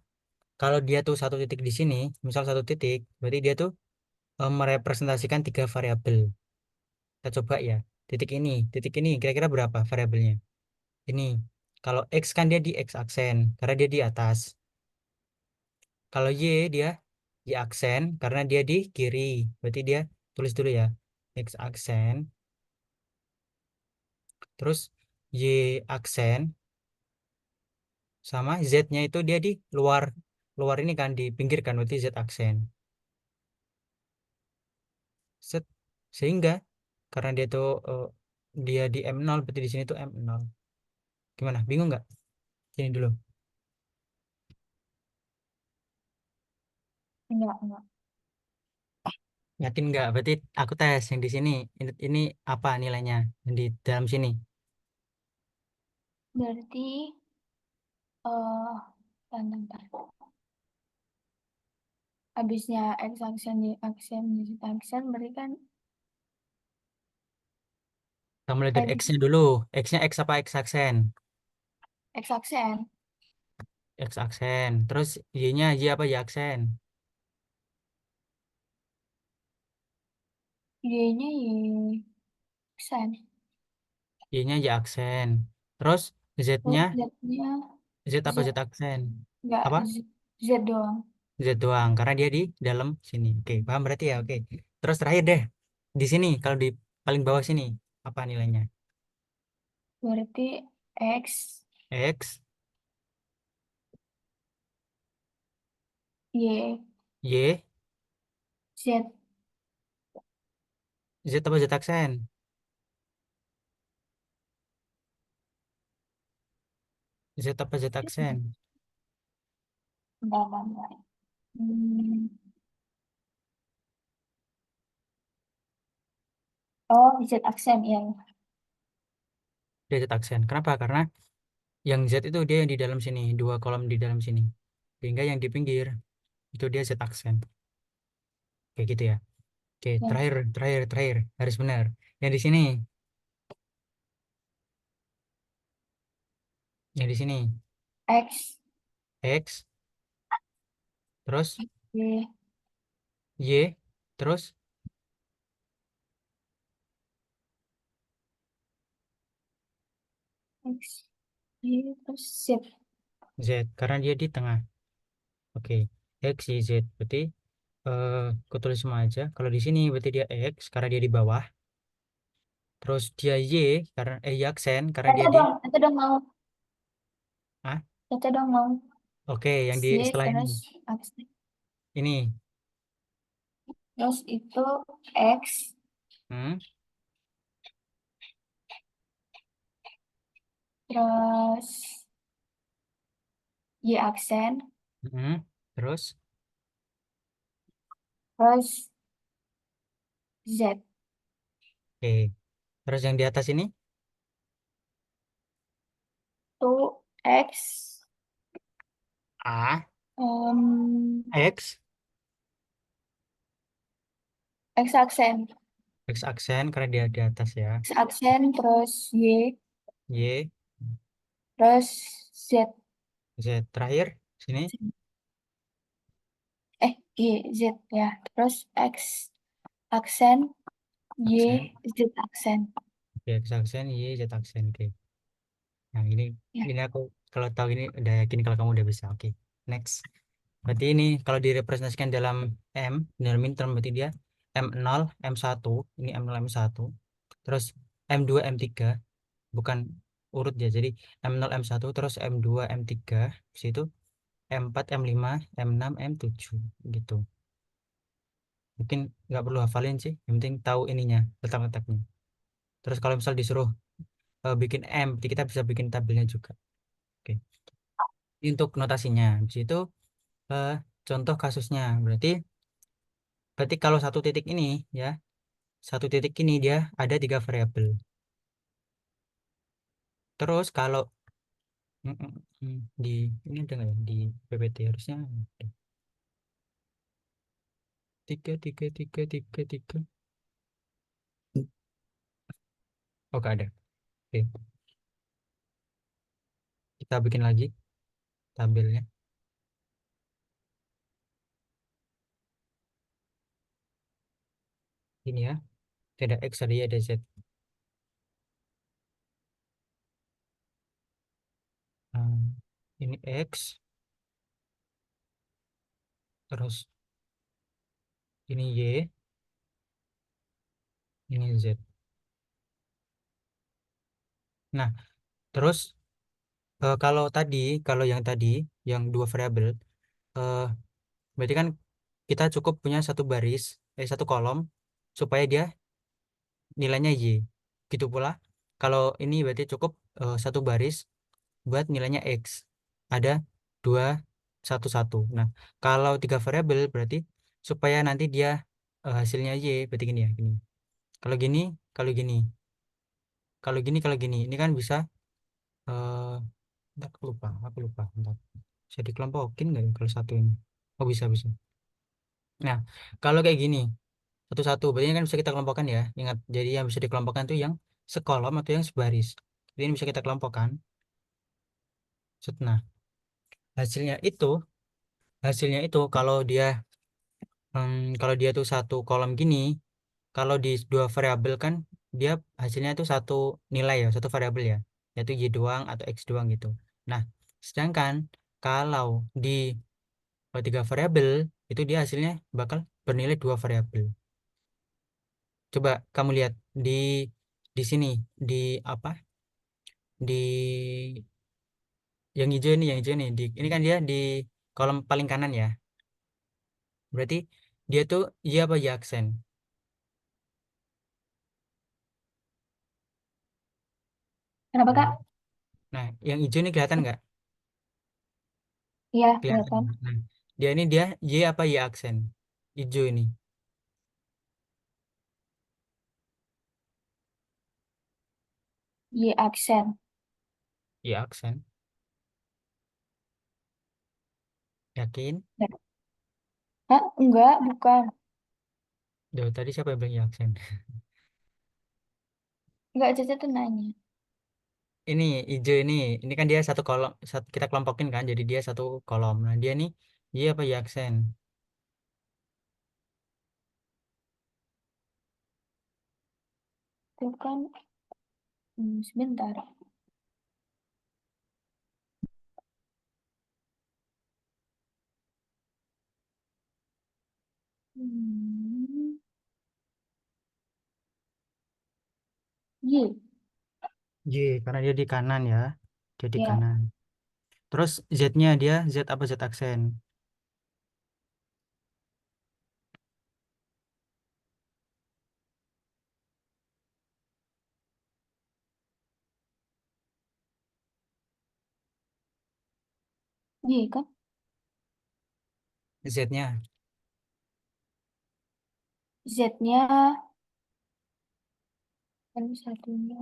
kalau dia tuh satu titik di sini, misal satu titik, berarti dia tuh merepresentasikan 3 variabel. Kita coba ya. Titik ini kira-kira berapa variabelnya? Ini. Kalau X kan dia di X aksen, karena dia di atas. Kalau Y dia Y aksen, karena dia di kiri. Berarti dia tulis dulu ya. X aksen, terus Y aksen, sama Z-nya itu dia di luar. Luar ini kan di pinggir kan, berarti Z aksen. Set. Sehingga karena dia tuh dia di M0, berarti di sini tuh M0. Gimana? Bingung nggak? Sini dulu. Enggak. Yakin nggak? Berarti aku tes yang di sini. Ini apa nilainya yang di dalam sini? Berarti, eh bentar. Habisnya X aksen, Y aksen, Z aksen, berarti kan Kita mulai dari X, X-nya dulu. X-nya X apa X aksen? X aksen. X aksen. Terus Y-nya Y apa Y aksen? Y-nya Y aksen. Y-nya Y aksen. Terus Terus Z-nya Z-nya Z apa Z, Z aksen? enggak Apa? Z, Z doang. Z doang karena dia di dalam sini. Oke, paham berarti ya. Oke. Terus terakhir deh. Di sini kalau di paling bawah sini apa nilainya? Berarti X, X, Y, Y, Z, Z apa Z aksen? Z apa Z aksen? enggak, enggak, enggak. Hmm. Oh, Z aksen, ya. Dia Z aksen. Kenapa? Karena yang Z itu dia yang di dalam sini, dua kolom di dalam sini. Sehingga yang di pinggir itu dia Z aksen. Kayak gitu ya. Oke, Ya. terakhir, terakhir, terakhir. Harus benar. Yang di sini, yang di sini. X, X, terus Y, Y, terus X, Y, terus Z. Z. Karena dia di tengah. Oke. X, Y, Z. Berarti eh aku tulis semua aja. Kalau di sini berarti dia X karena dia di bawah. Terus dia Y karena Y aksen karena dia di Itu dong mau. ah, Itu dong mau. oke, yang di Y, setelah ini. terus aksen. Ini. Terus itu X, Hmm, terus Y aksen, hmm, terus terus Z. oke. Terus yang di atas ini Itu X, A, em, X, X aksen. X aksen karena dia di atas ya. X aksen, terus Y, Y, terus Z. Z terakhir sini Y, Z ya. Terus X aksen, Y, aksen. Z aksen. Oke, X aksen, Y, Z aksen. Oke. Nah, Ya. ini aku kalau tahu ini udah yakin kalau kamu udah bisa. Oke. Next. Berarti ini kalau direpresentasikan dalam M, dalam term berarti dia M0, M1, ini M0, M1. Terus M2, M3, bukan urut ya. Jadi M0, M1, terus M2, M3, habis itu M4, M5, M6, M7 gitu. Mungkin nggak perlu hafalin sih, yang penting tahu ininya, letak-letaknya. Terus kalau misal disuruh bikin M, berarti kita bisa bikin tabelnya juga. Oke. Ini untuk notasinya. Habis itu eh, contoh kasusnya. Berarti kalau satu titik ini ya, satu titik ini dia ada tiga variabel. Terus kalau mm, mm, di ini ada nggak ya di PPT harusnya ada. Tiga tiga tiga tiga tiga. Oh nggak ada. Oke, kita bikin lagi tabelnya. Ini ya, ada X, ada Y, ada Z. Hmm, ini X, terus ini Y, ini Z. Nah, terus kalau tadi, kalau yang tadi, yang dua variabel, eh, berarti kan kita cukup punya satu baris, satu kolom, supaya dia nilainya Y. Gitu pula, kalau ini berarti cukup satu baris buat nilainya X. Ada dua, satu, satu. Nah, kalau tiga variabel berarti supaya nanti dia hasilnya Y, berarti gini ya, gini. Kalau gini, kalau gini, kalau gini, kalau gini, ini kan bisa, eh bentar, aku lupa, bentar. Bisa dikelompokin nggak ya kalau satu ini? Oh bisa, bisa. Nah, kalau kayak gini, satu-satu, berarti ini kan bisa kita kelompokkan ya. Ingat, jadi yang bisa dikelompokkan itu yang sekolom atau yang sebaris. Jadi ini bisa kita kelompokkan. Nah, hasilnya itu hasilnya itu kalau dia tuh satu kolom gini, kalau di dua variabel kan dia hasilnya itu satu nilai ya, satu variabel ya, yaitu y doang atau x doang gitu. Nah, sedangkan kalau di tiga variabel itu dia hasilnya bakal bernilai dua variabel. Coba kamu lihat di sini, di apa? Di yang hijau nih. Ini kan dia di kolom paling kanan ya. Berarti dia tuh y apa y aksen? Kenapa Nah, Kak? nah, yang hijau ini kelihatan nggak? Iya, Kelihatan. kelihatan. Nah, dia y apa y aksen? Hijau ini Y aksen. y aksen. Yakin? Ya. Hah? Enggak, bukan. Dari tadi siapa yang bilang y aksen? Enggak, Caca tuh nanya. Ini hijau ini kan dia satu kolom, kita kelompokin kan, jadi dia satu kolom. Nah, dia nih y apa y aksen? Itu kan, sebentar. Hmm, Y. Y, karena dia di kanan ya. Dia di Ya, kanan. Terus Z-nya dia Z apa Z aksen? Y kan. Z-nya Z-nya kan satunya.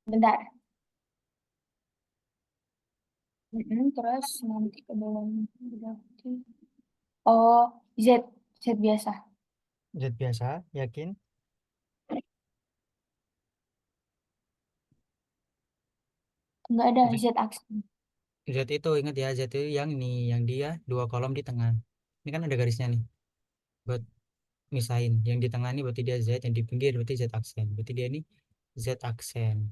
Bentar. Terus nanti ke bawah berarti. Oh, Z. Z biasa. Z biasa, yakin? Enggak ada Z, Z aksen. Z itu ingat ya, Z itu yang ini, yang dia dua kolom di tengah. Ini kan ada garisnya nih, buat misahin. Yang di tengah ini berarti dia Z, yang di pinggir berarti Z aksen. Berarti dia ini Z aksen.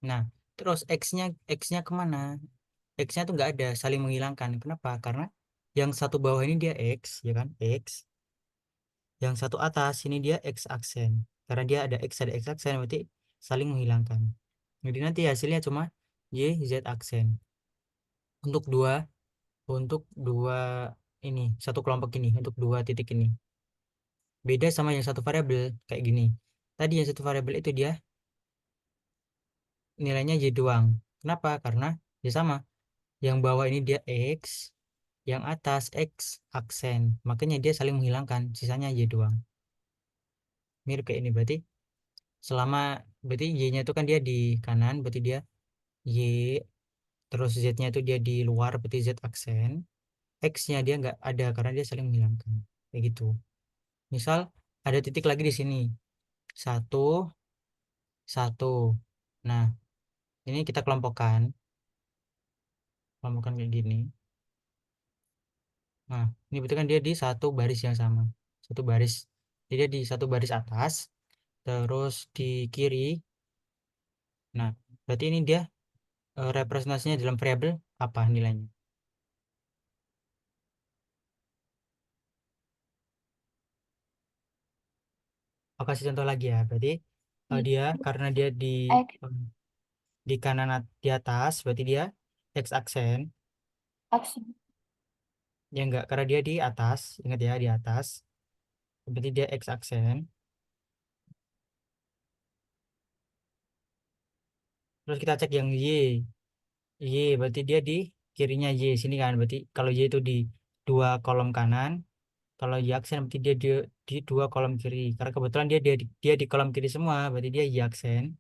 Nah, terus X-nya kemana? X-nya tuh nggak ada, saling menghilangkan. Kenapa? Karena yang satu bawah ini dia X, ya kan? X. Yang satu atas ini dia X aksen. Karena dia ada X aksen, berarti saling menghilangkan. Jadi nanti hasilnya cuma Y, Z aksen. Untuk dua, untuk dua ini, satu kelompok ini, untuk dua titik ini. Beda sama yang satu variabel, kayak gini. Tadi yang satu variabel itu dia nilainya Y doang. Kenapa? Karena dia sama. Yang bawah ini dia X, yang atas X aksen. Makanya dia saling menghilangkan, sisanya Y doang. Mirip kayak ini berarti selama berarti Y-nya itu kan dia di kanan, berarti dia Y, terus Z-nya itu dia di luar, berarti Z aksen. X-nya dia nggak ada karena dia saling menghilangkan. Kayak gitu. Misal ada titik lagi di sini. Satu, satu. Nah, ini kita kelompokkan. Kelompokkan kayak gini. Nah, ini berarti kan dia di satu baris yang sama. Satu baris. Jadi dia di satu baris atas, terus di kiri. Nah, berarti ini dia representasinya dalam variabel apa nilainya? Aku kasih contoh lagi ya. Berarti Y dia karena dia X di kanan di atas, berarti dia X aksen. aksen. Ya enggak, karena dia di atas, ingat ya di atas. Berarti dia X aksen. Terus kita cek yang Y. Y berarti dia di kirinya Y sini kan. Berarti kalau Y itu di dua kolom kanan, kalau Y aksen berarti dia di dua kolom kiri. Karena kebetulan dia di kolom kiri semua, berarti dia Y aksen.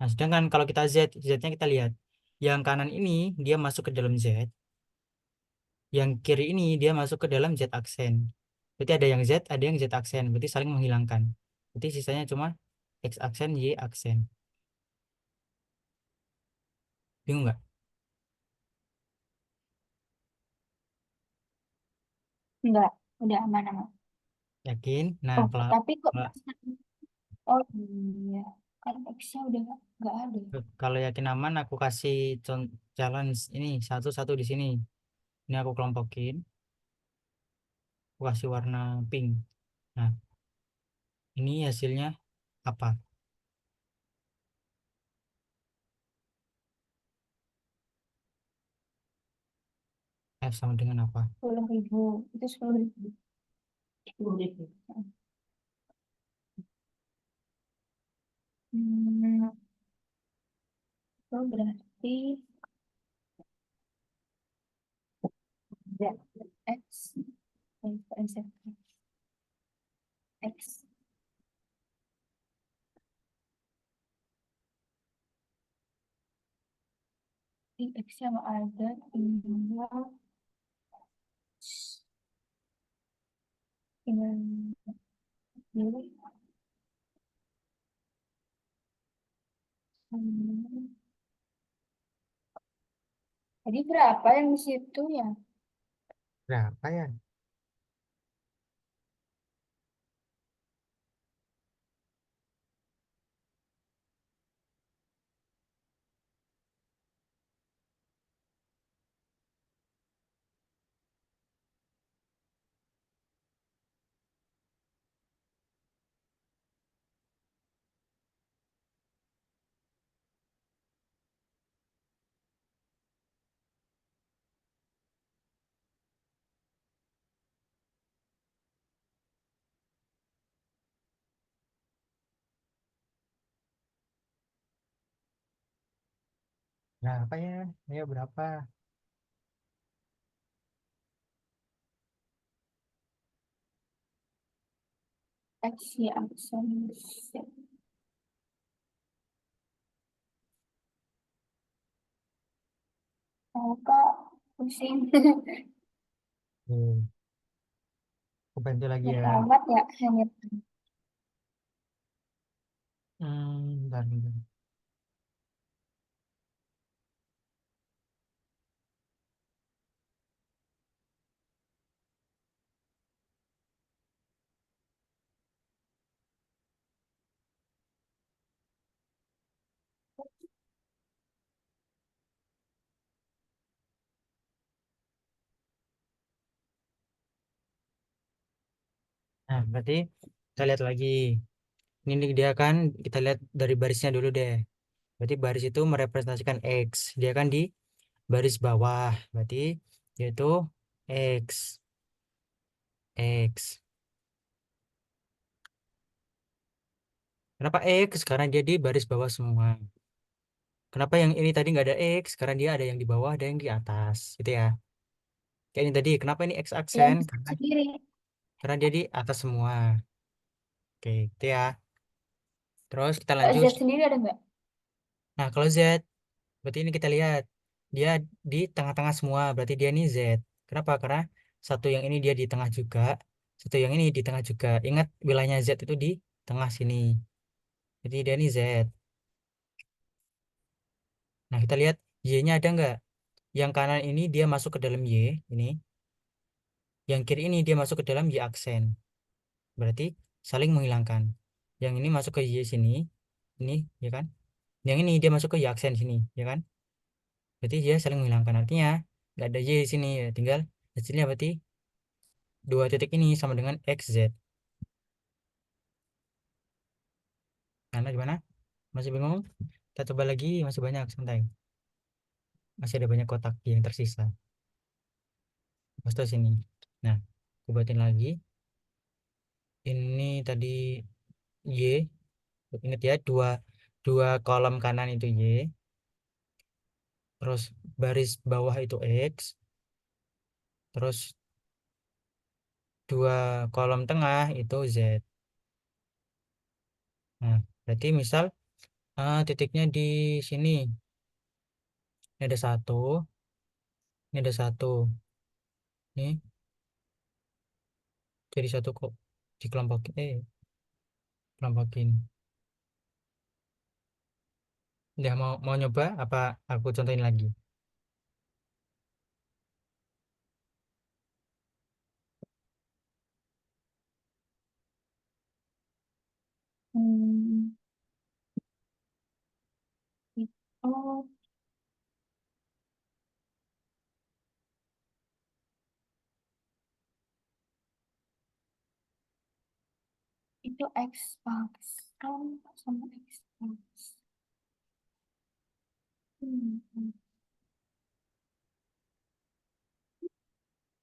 Nah, sedangkan kalau kita Z, Z-nya kita lihat. Yang kanan ini dia masuk ke dalam Z, yang kiri ini dia masuk ke dalam Z aksen. Berarti ada yang Z, ada yang Z aksen. Berarti saling menghilangkan. Berarti sisanya cuma X aksen, Y aksen. Bingung nggak? Enggak, udah aman-aman. Yakin? Nah, Oh, kalau tapi kok kalau perasaan- oh iya, kan X-nya udah nggak ada. kalau yakin aman, aku kasih challenge ini satu-satu di sini. Ini aku kelompokin, aku kasih warna pink. Nah, ini hasilnya apa? F sama dengan apa? 10.000, itu 10.000. 10.000. Hmm, itu berarti Z, X, Z, X, X yang ada tinggal tinggal pilih. Hmm, Jadi berapa yang di situ ya? Berapa ya? Berapa ya? Ayo berapa? X ya, aksen Z. Tahu kak, pusing. Hmm, aku bantu lagi Ya ya. amat ya, hanya Bentar, bentar. Nah, berarti kita lihat lagi. Ini dia kan, kita lihat dari barisnya dulu deh. Berarti baris itu merepresentasikan X. Dia kan di baris bawah. Berarti yaitu X. X. Kenapa X? Karena dia di baris bawah semua. Kenapa yang ini tadi nggak ada X? Karena dia ada yang di bawah, ada yang di atas. Gitu ya. Kayak ini tadi, kenapa ini X yang aksen? sendiri. Karena dia di atas semua. Oke, itu ya. Terus kita Kalau lanjut. Z sendiri ada nggak? Nah, kalau Z, berarti ini kita lihat. Dia di tengah-tengah semua, berarti dia ini Z. Kenapa? Karena satu yang ini dia di tengah juga, satu yang ini di tengah juga. Ingat wilayahnya Z itu di tengah sini. Jadi dia ini Z. Nah, kita lihat Y-nya ada nggak? Yang kanan ini dia masuk ke dalam Y, ini. Yang kiri ini dia masuk ke dalam Y aksen. Berarti saling menghilangkan. Yang ini masuk ke Y sini, ini, ya kan? Yang ini dia masuk ke Y aksen sini, ya kan? Berarti dia saling menghilangkan. Artinya nggak ada Y di sini, ya. Tinggal hasilnya berarti dua titik ini sama dengan XZ. Karena gimana? Masih bingung? Kita coba lagi, masih banyak, santai. Masih ada banyak kotak yang tersisa. Pas sini. Nah, aku buatin lagi. Ini tadi Y. Ingat ya, dua, dua kolom kanan itu Y. Terus baris bawah itu X. Terus dua kolom tengah itu Z. Nah, berarti misal titiknya di sini. Ini ada satu, ini ada satu. Nih, jadi satu kok dikelompokin. Kelompokin. Udah mau mau nyoba apa aku contohin lagi? Hmm, itu, itu X kan sama X Max. Hmm.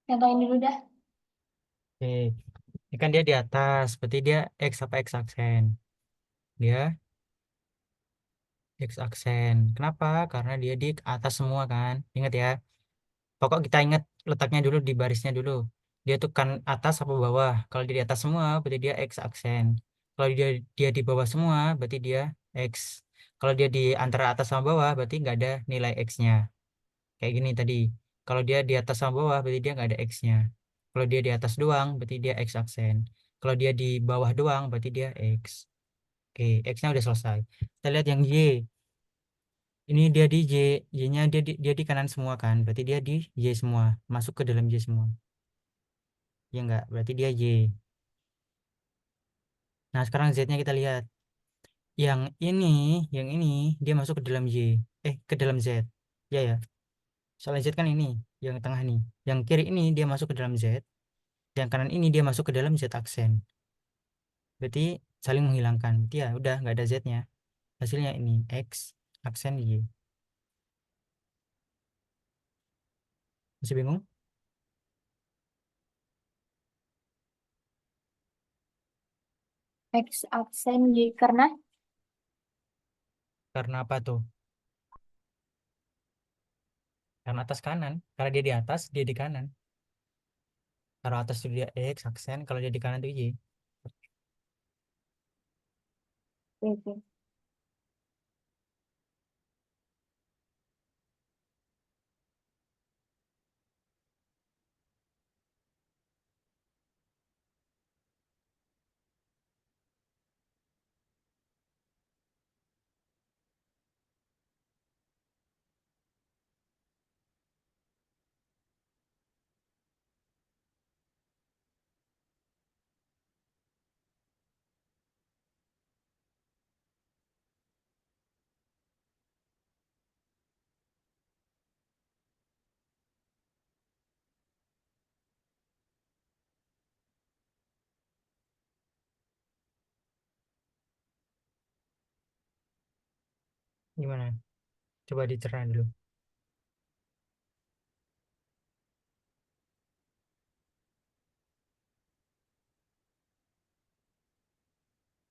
Contohin dulu dah. Oke, ini kan dia di atas, berarti dia X apa X aksen? Dia X aksen. Kenapa? Karena dia di atas semua kan. Ingat ya. Pokok kita ingat letaknya dulu di barisnya dulu. Dia tuh kan atas apa bawah. Kalau dia di atas semua, berarti dia X aksen. Kalau dia dia di bawah semua, berarti dia X. Kalau dia di antara atas sama bawah, berarti nggak ada nilai X-nya. Kayak gini tadi. Kalau dia di atas sama bawah, berarti dia nggak ada X-nya. Kalau dia di atas doang, berarti dia X aksen. Kalau dia di bawah doang, berarti dia X. Oke, X-nya udah selesai. Kita lihat yang Y. Ini dia di Y. Y-nya dia di kanan semua kan. Berarti dia di Y semua. Masuk ke dalam Y semua. Ya enggak, berarti dia Y. Nah, sekarang Z-nya kita lihat. Yang ini, yang ini, dia masuk ke dalam Y. Ke dalam Z. Ya, ya. Soalnya Z kan ini, yang tengah nih. Yang kiri ini dia masuk ke dalam Z. Yang kanan ini dia masuk ke dalam Z aksen. Berarti saling menghilangkan. Berarti ya udah nggak ada Z-nya. Hasilnya ini X aksen Y. Masih bingung? X aksen Y karena Karena apa tuh? Karena atas kanan. Karena dia di atas, dia di kanan. Kalau atas itu dia X aksen, kalau dia di kanan itu Y. oke. Gimana? Coba dicerna dulu.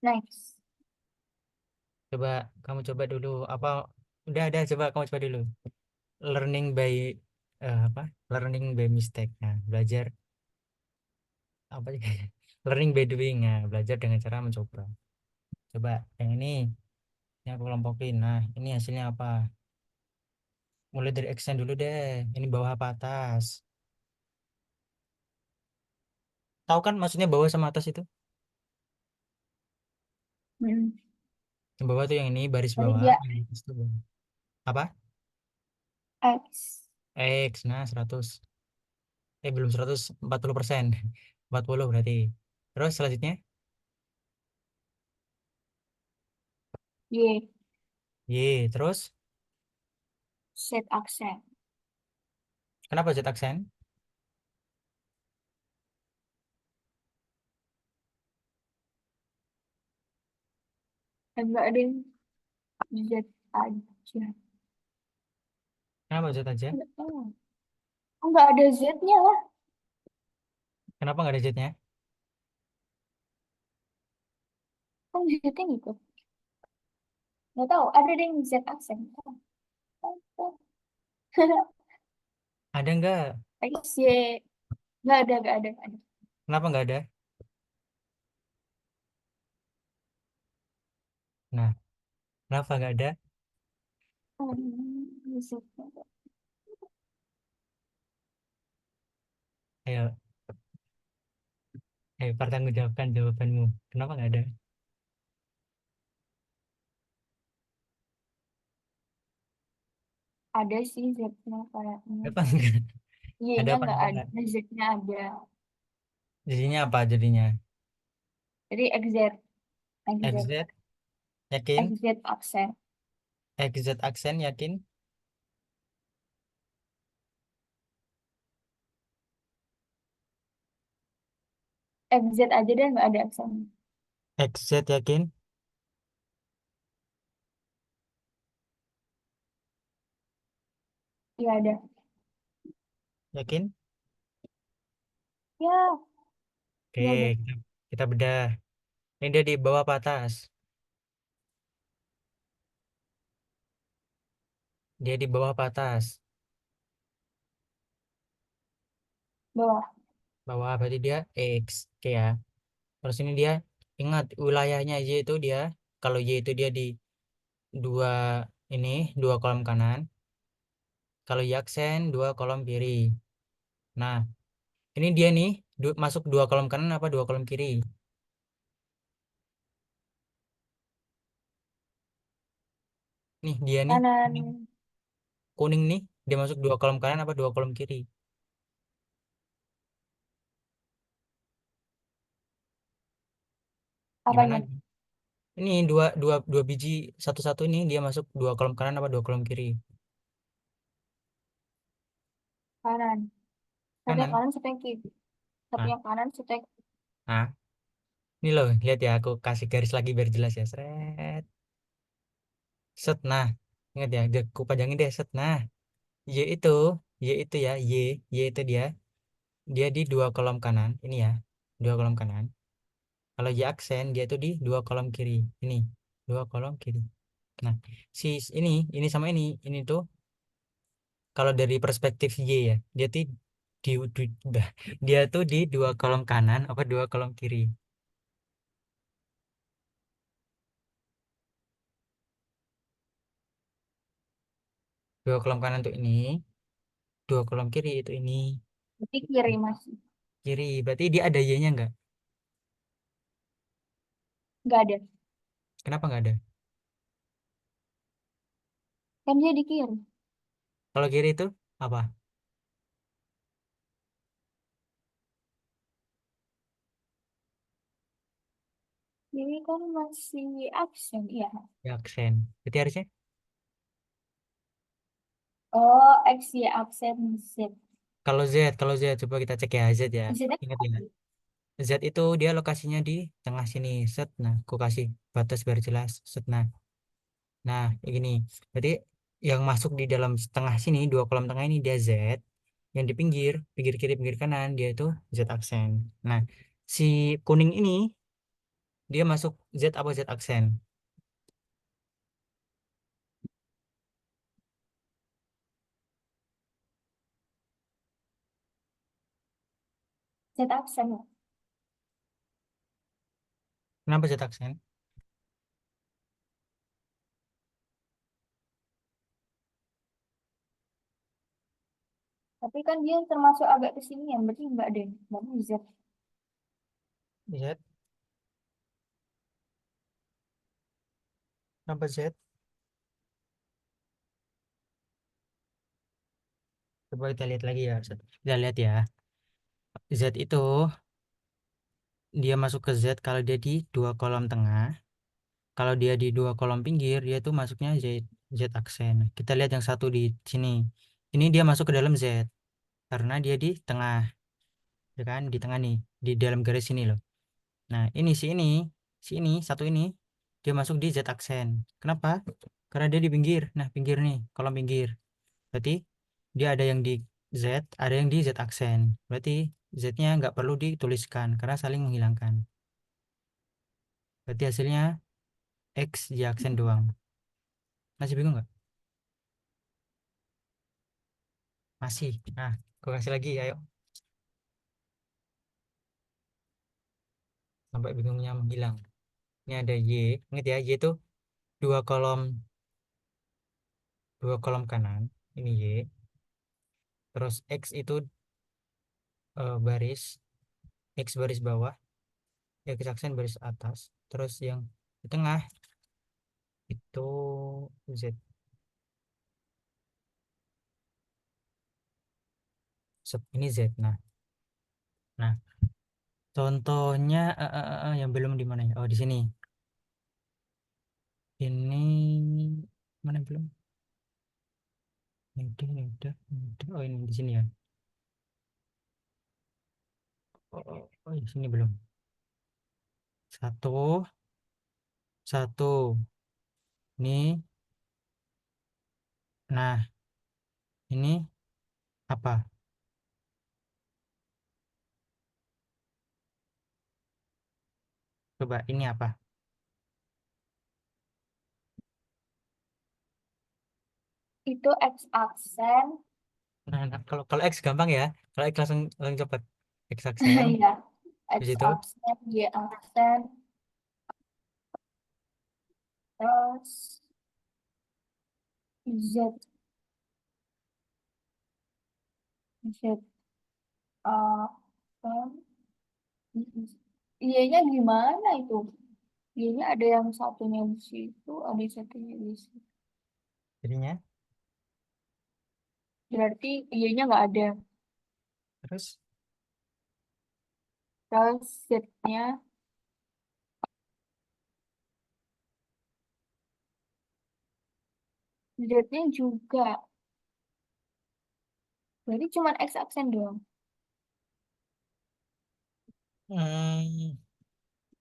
Next. Coba kamu coba dulu. Apa? Udah, coba kamu coba dulu. Learning by apa? Learning by mistake. Nah, belajar apa sih? Learning by doing. Nah, belajar dengan cara mencoba. Coba yang ini aku kelompokin. Nah, ini hasilnya apa? Mulai dari X-nya dulu deh. Ini bawah apa atas? Tahu kan maksudnya bawah sama atas itu? Hmm. Yang bawah tuh yang ini baris Tadi bawah, dia yang atas tuh bawah. Apa? X X. Nah, 100. Belum 140%. 40 berarti. Terus selanjutnya Y Y. Terus Z aksen. kenapa Z aksen? Enggak ada yang Z aja. Kenapa Z aja? Enggak tahu. Enggak ada Z-nya lah. Kenapa nggak ada Z-nya? Kan Z-nya gitu. Enggak tahu. Ada yang Z aksen. Ada nggak? X Y. Enggak ada, enggak ada, enggak ada. Kenapa nggak ada? Nah, kenapa nggak ada? Z-nya. Ayo, ayo pertanggungjawabkan jawabanmu. Kenapa nggak ada? Ada sih Z-nya kayaknya. Apa enggak? Ada Y-nya apa nggak enggak? ada, Z-nya ada. Jadinya apa jadinya? Jadi XZ, XZ, XZ, yakin? XZ aksen. XZ aksen, yakin? XZ aja deh nggak ada aksen. XZ, yakin? Iya ada. Yakin? Ya, Oke, iya ada. kita bedah. Ini dia di bawah apa atas? Dia di bawah apa atas? Bawah. Bawah berarti dia X. Oke ya. Terus ini dia ingat wilayahnya Y itu dia kalau Y itu dia di dua ini dua kolom kanan. Kalau Y aksen dua kolom kiri. Nah, ini dia nih masuk dua kolom kanan apa dua kolom kiri? Nih dia nih Kanan, kuning, kuning nih dia masuk dua kolom kanan apa dua kolom kiri? Gimana? apanya? Ini dua dua dua biji satu-satu ini dia masuk dua kolom kanan apa dua kolom kiri? Kanan. Satu yang Kanan. kanan, satu yang kiri. Satu Nah, yang kanan, satu yang nah, ini loh, lihat ya aku kasih garis lagi biar jelas ya. Seret. Set. Nah, ingat ya, aku panjangin deh set. Nah, Y itu, Y itu ya, Y itu dia, dia di dua kolom kanan. Ini ya, dua kolom kanan. Kalau Y aksen dia tuh di dua kolom kiri. Ini, dua kolom kiri. Nah, si ini sama ini tuh kalau dari perspektif Y ya, dia tuh dah, dia tuh di dua kolom kanan apa dua kolom kiri. Dua kolom kanan tuh ini, dua kolom kiri itu ini. berarti kiri masih. Kiri, berarti dia ada Y-nya nggak? Nggak ada. Kenapa nggak ada? Kan dia di kiri. Kalau kiri itu apa? Kiri kan masih aksen, iya. Ya, aksen. Berarti harusnya Oh, X, Y aksen Z. kalau Z coba kita cek ya Z ya. Z-nya Ingat ya. kaki. Z itu dia lokasinya di tengah sini. Set. Nah, aku kasih batas biar jelas. Set. Nah, kayak gini. Berarti yang masuk di dalam tengah sini dua kolom tengah ini dia Z. Yang di pinggir, pinggir kiri, pinggir kanan dia itu Z aksen. Nah, si kuning ini dia masuk Z apa Z aksen? Z aksen. Ya. Kenapa Z aksen? Tapi kan dia termasuk agak ke sini ya, berarti nggak deh. Berarti Z. Z. Kenapa Z? Coba kita lihat lagi ya. Kita lihat ya. Z itu dia masuk ke Z kalau dia di dua kolom tengah. Kalau dia di dua kolom pinggir, dia tuh masuknya Z aksen. Kita lihat yang satu di sini. Ini dia masuk ke dalam Z karena dia di tengah, ya kan? Di tengah nih, di dalam garis ini loh. Nah, si ini satu ini dia masuk di Z aksen. Kenapa? Karena dia di pinggir. Nah, pinggir nih, kolom pinggir. Berarti dia ada yang di Z, ada yang di Z aksen. Berarti Z-nya nggak perlu dituliskan karena saling menghilangkan. Berarti hasilnya X Y aksen doang. Masih bingung nggak? Masih. Nah, gue kasih lagi, ayo. Sampai bingungnya menghilang. Ini ada Y. Ingat ya, Y itu dua kolom dua kolom kanan, ini Y, terus X itu baris, X baris bawah, X aksen baris atas, terus yang di tengah itu Z. Ini Z. Nah, contohnya yang belum di mana ya? Oh, di sini. Ini mana yang belum? Ini udah. Oh, ini di sini ya. Oh, di sini belum. Satu, satu. Ini, nah, ini apa? Coba, ini apa? Itu X aksen. Nah, kalau kalau X gampang ya. Kalau X langsung langsung cepet. X aksen. Ya, Habis X itu, aksen, Y aksen, terus Z, Z, aksen. Y-nya gimana itu? Y-nya ada yang satunya di situ, ada yang satunya di situ. jadinya, Berarti Y-nya nggak ada. terus, Terus Z-nya, Z-nya juga. Berarti cuma X aksen doang. hmm,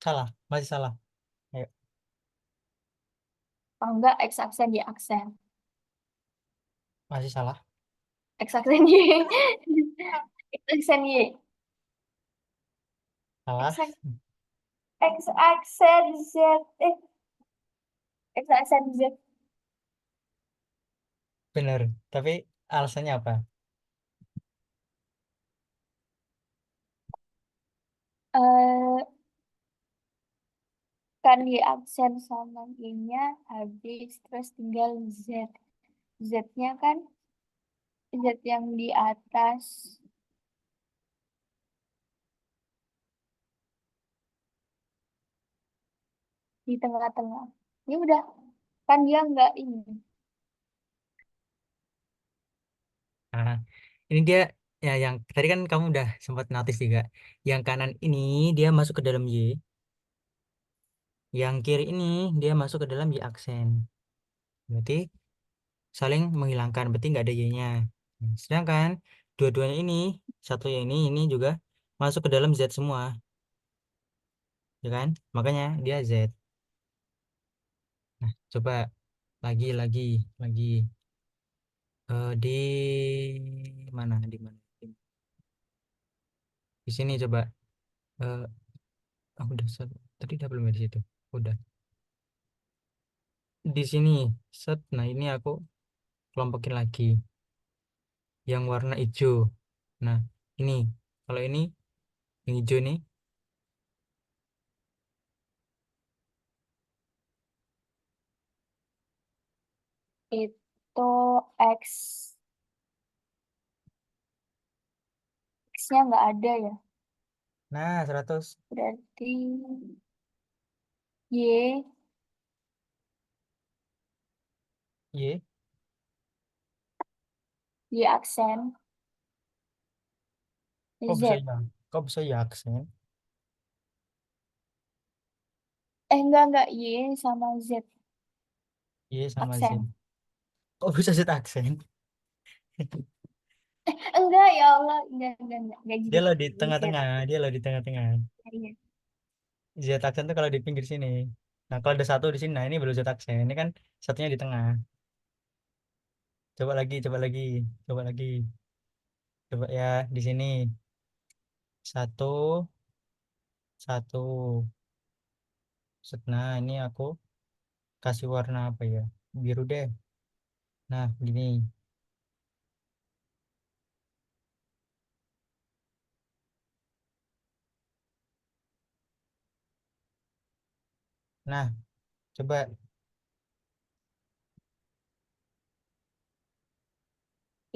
salah, masih salah. Ayo, Oh enggak, X aksen, Y aksen. masih salah. X aksen Y. X aksen Y. Salah. X, X aksen Z. X aksen Z. Bener. Tapi alasannya apa? Eh, kan Y aksen sama Y-nya habis, terus tinggal Z. Z-nya kan Z yang di atas, di tengah-tengah. Ya udah, kan dia nggak ini. Nah, ini dia ya yang tadi kan kamu udah sempat notice juga. Yang kanan ini dia masuk ke dalam Y. Yang kiri ini dia masuk ke dalam Y aksen. Berarti saling menghilangkan. Berarti nggak ada Y-nya. Sedangkan dua-duanya ini, satu yang ini juga masuk ke dalam Z semua. Ya kan? Makanya dia Z. Nah, coba lagi. Di mana? Di sini coba. Eh, udah tadi udah belum ya di situ. Udah. Di sini set. Nah, ini aku kelompokin lagi yang warna hijau. Nah, ini kalau ini yang hijau nih. Itu X, X-nya nggak ada ya. Nah, 100. Berarti Y, Y. Y aksen, Kok bisa Z. ya? Kok bisa ya aksen? Enggak, Y sama Z Y sama Z. aksen. Kok bisa Z aksen? Enggak, ya Allah, enggak Dia lo Z. di Z tengah-tengah. aksen. Dia lo di tengah-tengah. Iya. Z aksen tuh kalau di pinggir sini. Nah, kalau ada satu di sini, nah ini baru Z aksen. Ini kan satunya di tengah. Coba lagi, coba lagi, coba lagi. Coba ya di sini. Satu, satu. Set. Nah, ini aku kasih warna apa ya? Biru deh. Nah, gini. Nah, coba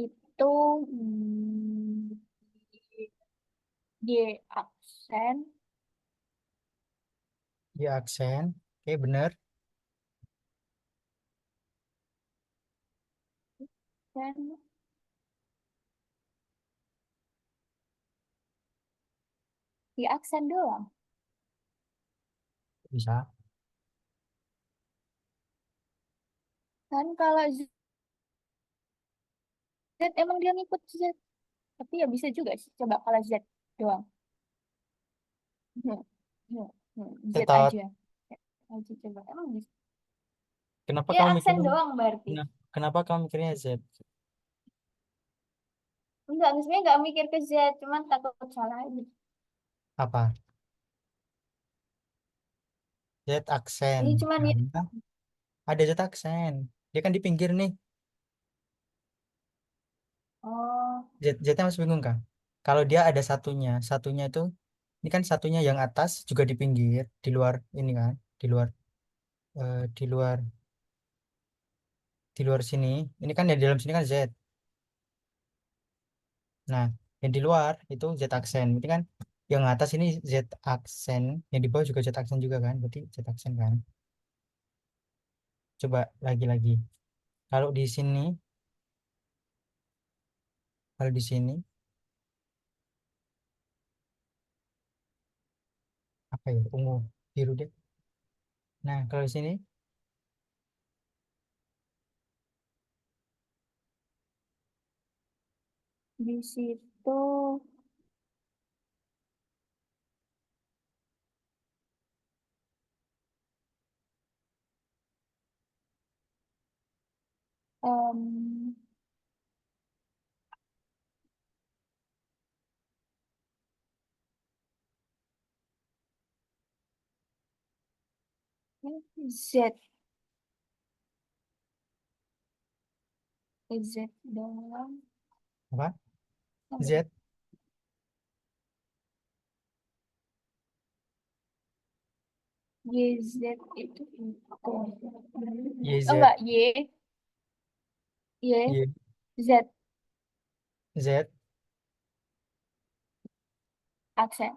itu Y aksen Y aksen. Oke, bener. dan Y aksen doang. Bisa. Kan kalau Z emang dia ngikut Z. Tapi ya bisa juga sih. Coba kalau Z doang. Hmm, hmm, Z Tetot. aja. Z aja coba. Emang bisa. Kenapa Ya kamu aksen mikirnya? doang berarti. Kenapa kamu mikirnya Z? Enggak, sebenarnya enggak mikir ke Z. Cuman takut salah aja. Apa? Z aksen. Ini cuman ya. Karena ada Z aksen. Dia kan di pinggir nih. Oh, Z-nya masih bingung kan? Kalau dia ada satunya, satunya itu ini kan satunya yang atas juga di pinggir, di luar ini kan, di luar di luar sini. Ini kan yang di dalam sini kan Z. Nah, yang di luar itu Z aksen. Berarti kan yang atas ini Z aksen, yang di bawah juga Z aksen juga kan? Berarti Z aksen kan? Coba lagi-lagi. Kalau di sini, kalau di sini apa ya? Ungu, biru deh. Nah, kalau di sini di situ em, Z Z doang. apa? Apa? Z, YZ itu oh YZ, enggak Y Y, Z Z, aksen.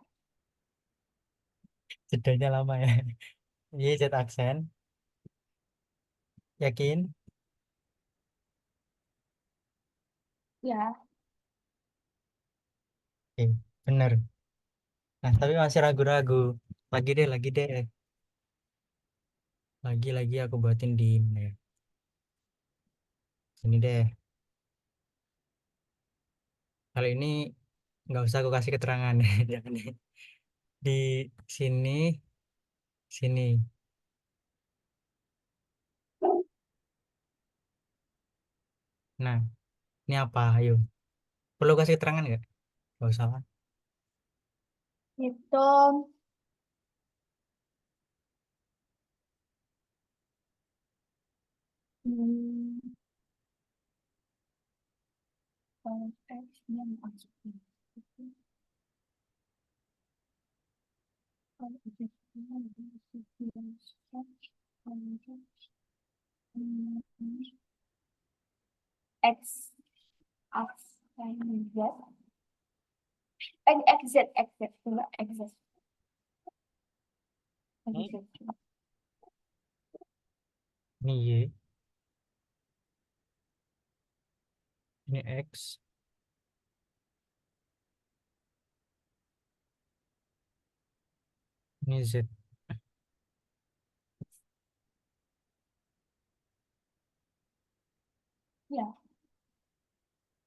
jedanya lama ya. YZ aksen, yakin? Ya, Oke, bener. Nah, tapi masih ragu-ragu. Lagi deh. Lagi aku buatin di mana ya? Sini deh. Kalau ini nggak usah aku kasih keterangan. Jangan deh. Di sini, sini. Nah, ini apa? Ayo. Perlu kasih keterangan nggak? Nggak usah lah. itu hmm, konteksnya maksudnya itu konteksnya maksudnya konteks X aksen Z XZ coba XZ Hmm? XZ Ini Y, ini X, ini Z. ya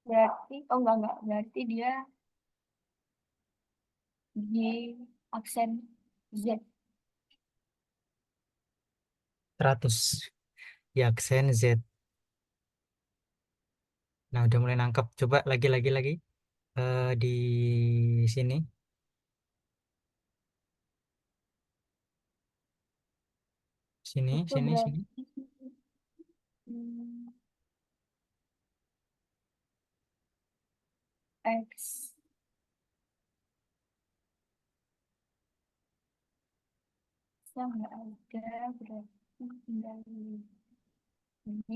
berarti oh enggak berarti dia Y aksen Z 100. Y aksen Z. Nah, udah mulai nangkep. Coba lagi. Di sini, itu sini. berarti hmm, X yang nggak ada berarti tinggal Y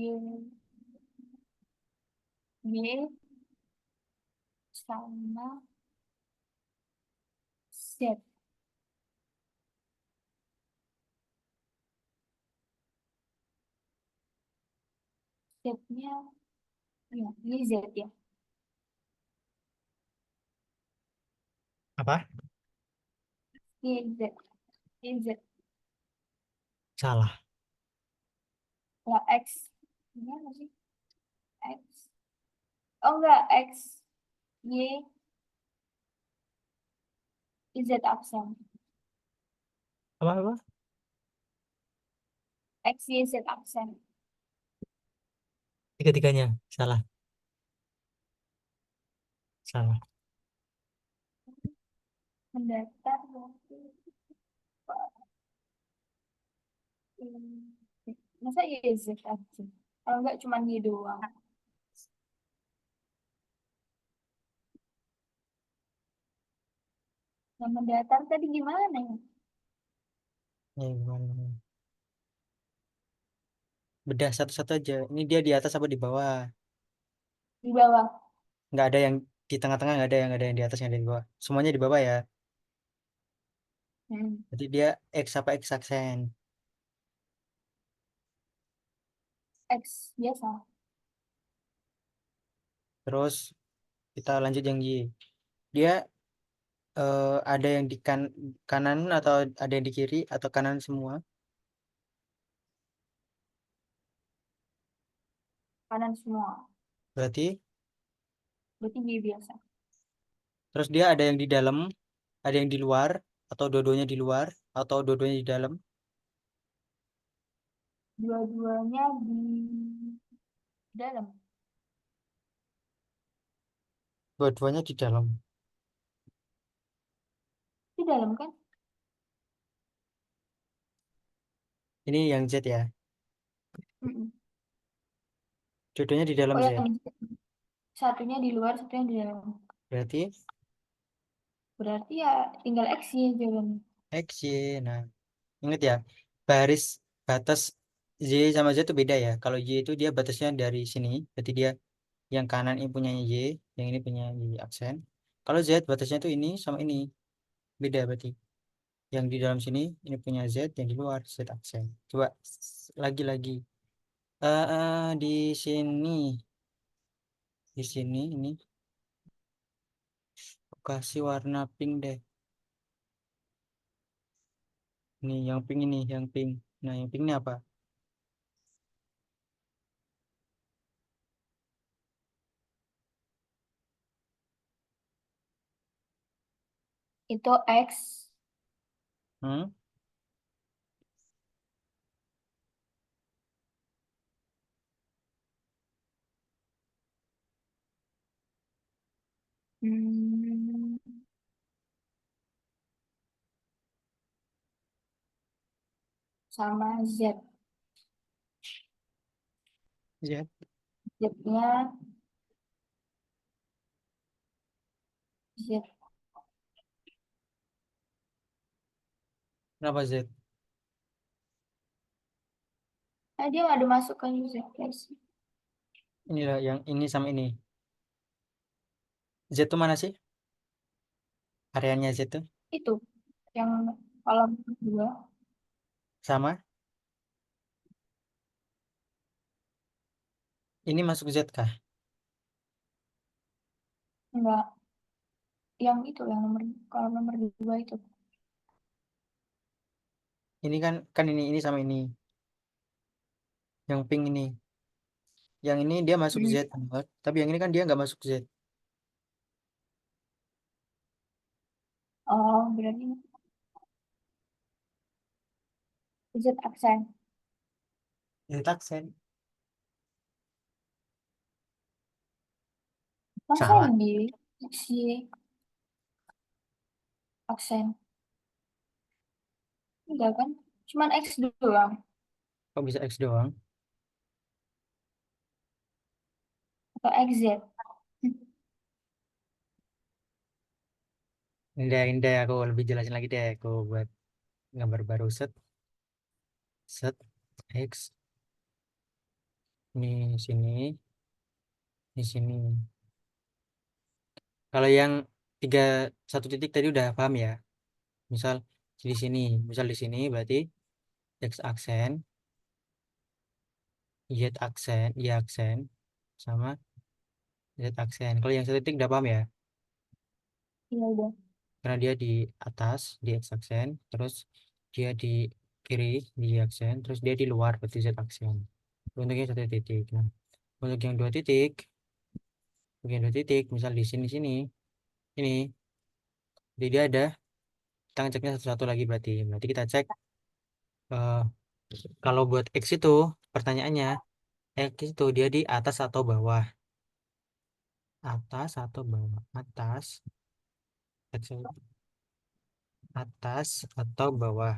Y sama Z. Z-nya, ya, ini Z ya. Apa? Ini Z. Ini Z. Salah. Lah X. Gimana sih? X. Oh enggak, X. Y. Z aksen. Apa? X, Y, Z aksen. Tiga-tiganya. Salah. Salah. Mendatar berarti. Masa Y, Z aja? Kalau enggak cuma Y doang. Yang mendatar tadi gimana ya? Ya, gimana? Bedah satu-satu aja. Ini dia di atas apa di bawah? Di bawah. Nggak ada yang di tengah-tengah, nggak ada yang di atas, nggak ada yang di bawah. Semuanya di bawah ya. Hmm. Jadi dia X apa X aksen. X biasa. Terus kita lanjut yang Y. Dia ada yang di kanan atau ada yang di kiri atau kanan semua. Kanan semua. Berarti Berarti Y biasa. terus dia ada yang di dalam, ada yang di luar, atau dua-duanya di luar, atau dua-duanya di dalam. Dua-duanya di dalam. Dua-duanya di dalam. Di dalam kan? Ini yang Z ya. Mm-mm. Dua-duanya di dalam Oh Z. yang satunya di luar, satunya di dalam. Berarti Berarti ya tinggal X ya jawabannya. X Y. Nah, ingat ya, baris batas Y sama Z itu beda ya. Kalau Y itu dia batasnya dari sini, berarti dia yang kanan ini punya Y, yang ini punya Y aksen. Kalau Z batasnya itu ini sama ini, beda berarti. Yang di dalam sini ini punya Z, yang di luar Z aksen. Coba lagi-lagi. Di sini, di sini ini aku kasih warna pink deh. Nih yang pink ini, yang pink. Nah, yang pink ini apa? Itu X. Hmm? Hmm, sama Z. Z. Z-nya Z. Kenapa Z? Dia nggak ada masukkan Z guys. Inilah yang ini sama ini. Z itu mana sih? Areanya Z itu Itu yang kolom kedua. sama. Ini masuk Z kah? Enggak. Yang itu yang nomor kolom nomor dua itu. Ini kan ini sama ini. Yang pink ini. Yang ini dia masuk Hmm. Z, benar. Tapi yang ini kan dia nggak masuk Z. Oh, berarti Z aksen. Z aksen. Masa Salah. Y, X, Y aksen? Enggak kan? Cuman X doang. Kok bisa X doang? Atau X, Z. Indah, aku lebih jelasin lagi deh. Aku buat gambar baru set, set, X. Ini sini, di sini. Kalau yang tiga satu titik tadi udah paham ya. Misal di sini, misal di sini berarti X aksen, Y aksen, Y aksen, sama Z aksen. Kalau yang satu titik udah paham ya, Iya udah. karena dia di atas di X aksen, terus dia di kiri di Y aksen, terus dia di luar berarti Z aksen. Untuk yang satu titik. Nah, untuk yang dua titik, misal di sini sini, ini, jadi dia ada, kita ngeceknya satu-satu lagi berarti. Berarti kita cek eh, kalau buat X itu pertanyaannya X itu dia di atas atau bawah? Atas atau bawah? X atas atau bawah?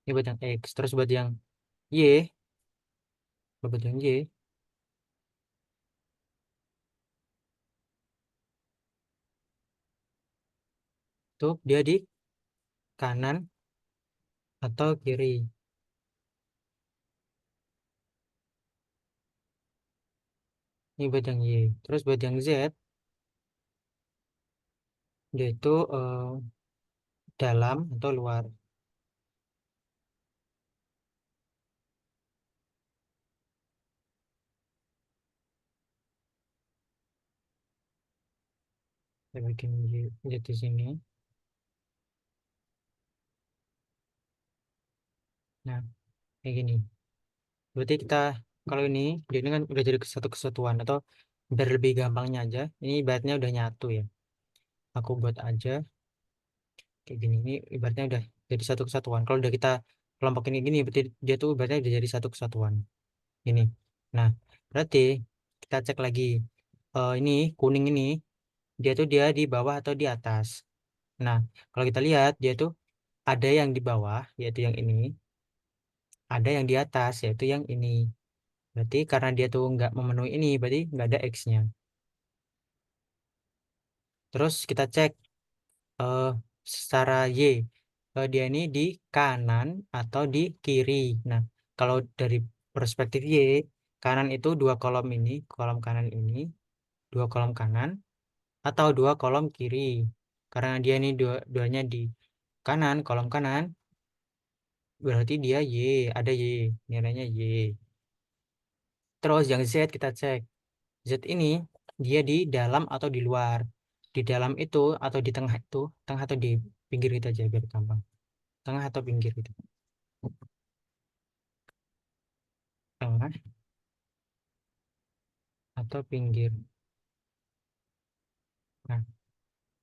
Ini buat yang X. Terus Y, buat yang Y, tuh dia di kanan atau kiri. Ini buat yang Y. Terus buat yang Z, dia itu dalam atau luar. Saya bikin Y di sini. Nah, kayak gini. Berarti kita kalau ini kan udah jadi satu kesatuan atau biar lebih gampangnya aja. Ini ibaratnya udah nyatu ya. Aku buat aja kayak gini. Ini ibaratnya udah jadi satu kesatuan. Kalau udah kita kelompokin ini gini, berarti dia tuh ibaratnya udah jadi satu kesatuan. Ini. Nah, berarti kita cek lagi. Ini kuning ini dia di bawah atau di atas. Nah, kalau kita lihat dia tuh ada yang di bawah yaitu yang ini, ada yang di atas yaitu yang ini. Berarti karena dia tuh nggak memenuhi ini, berarti nggak ada X-nya. Terus kita cek eh, secara Y, dia ini di kanan atau di kiri. Nah, kalau dari perspektif Y, kanan itu dua kolom ini, kolom kanan ini, dua kolom kanan, atau dua kolom kiri. Karena dia ini duanya di kanan, kolom kanan, berarti dia Y, ada Y, nilainya Y. Terus yang Z kita cek. Z ini dia di dalam atau di luar. Di dalam itu atau di tengah atau di pinggir itu aja biar gampang. Tengah atau pinggir itu. Tengah atau pinggir. Nah,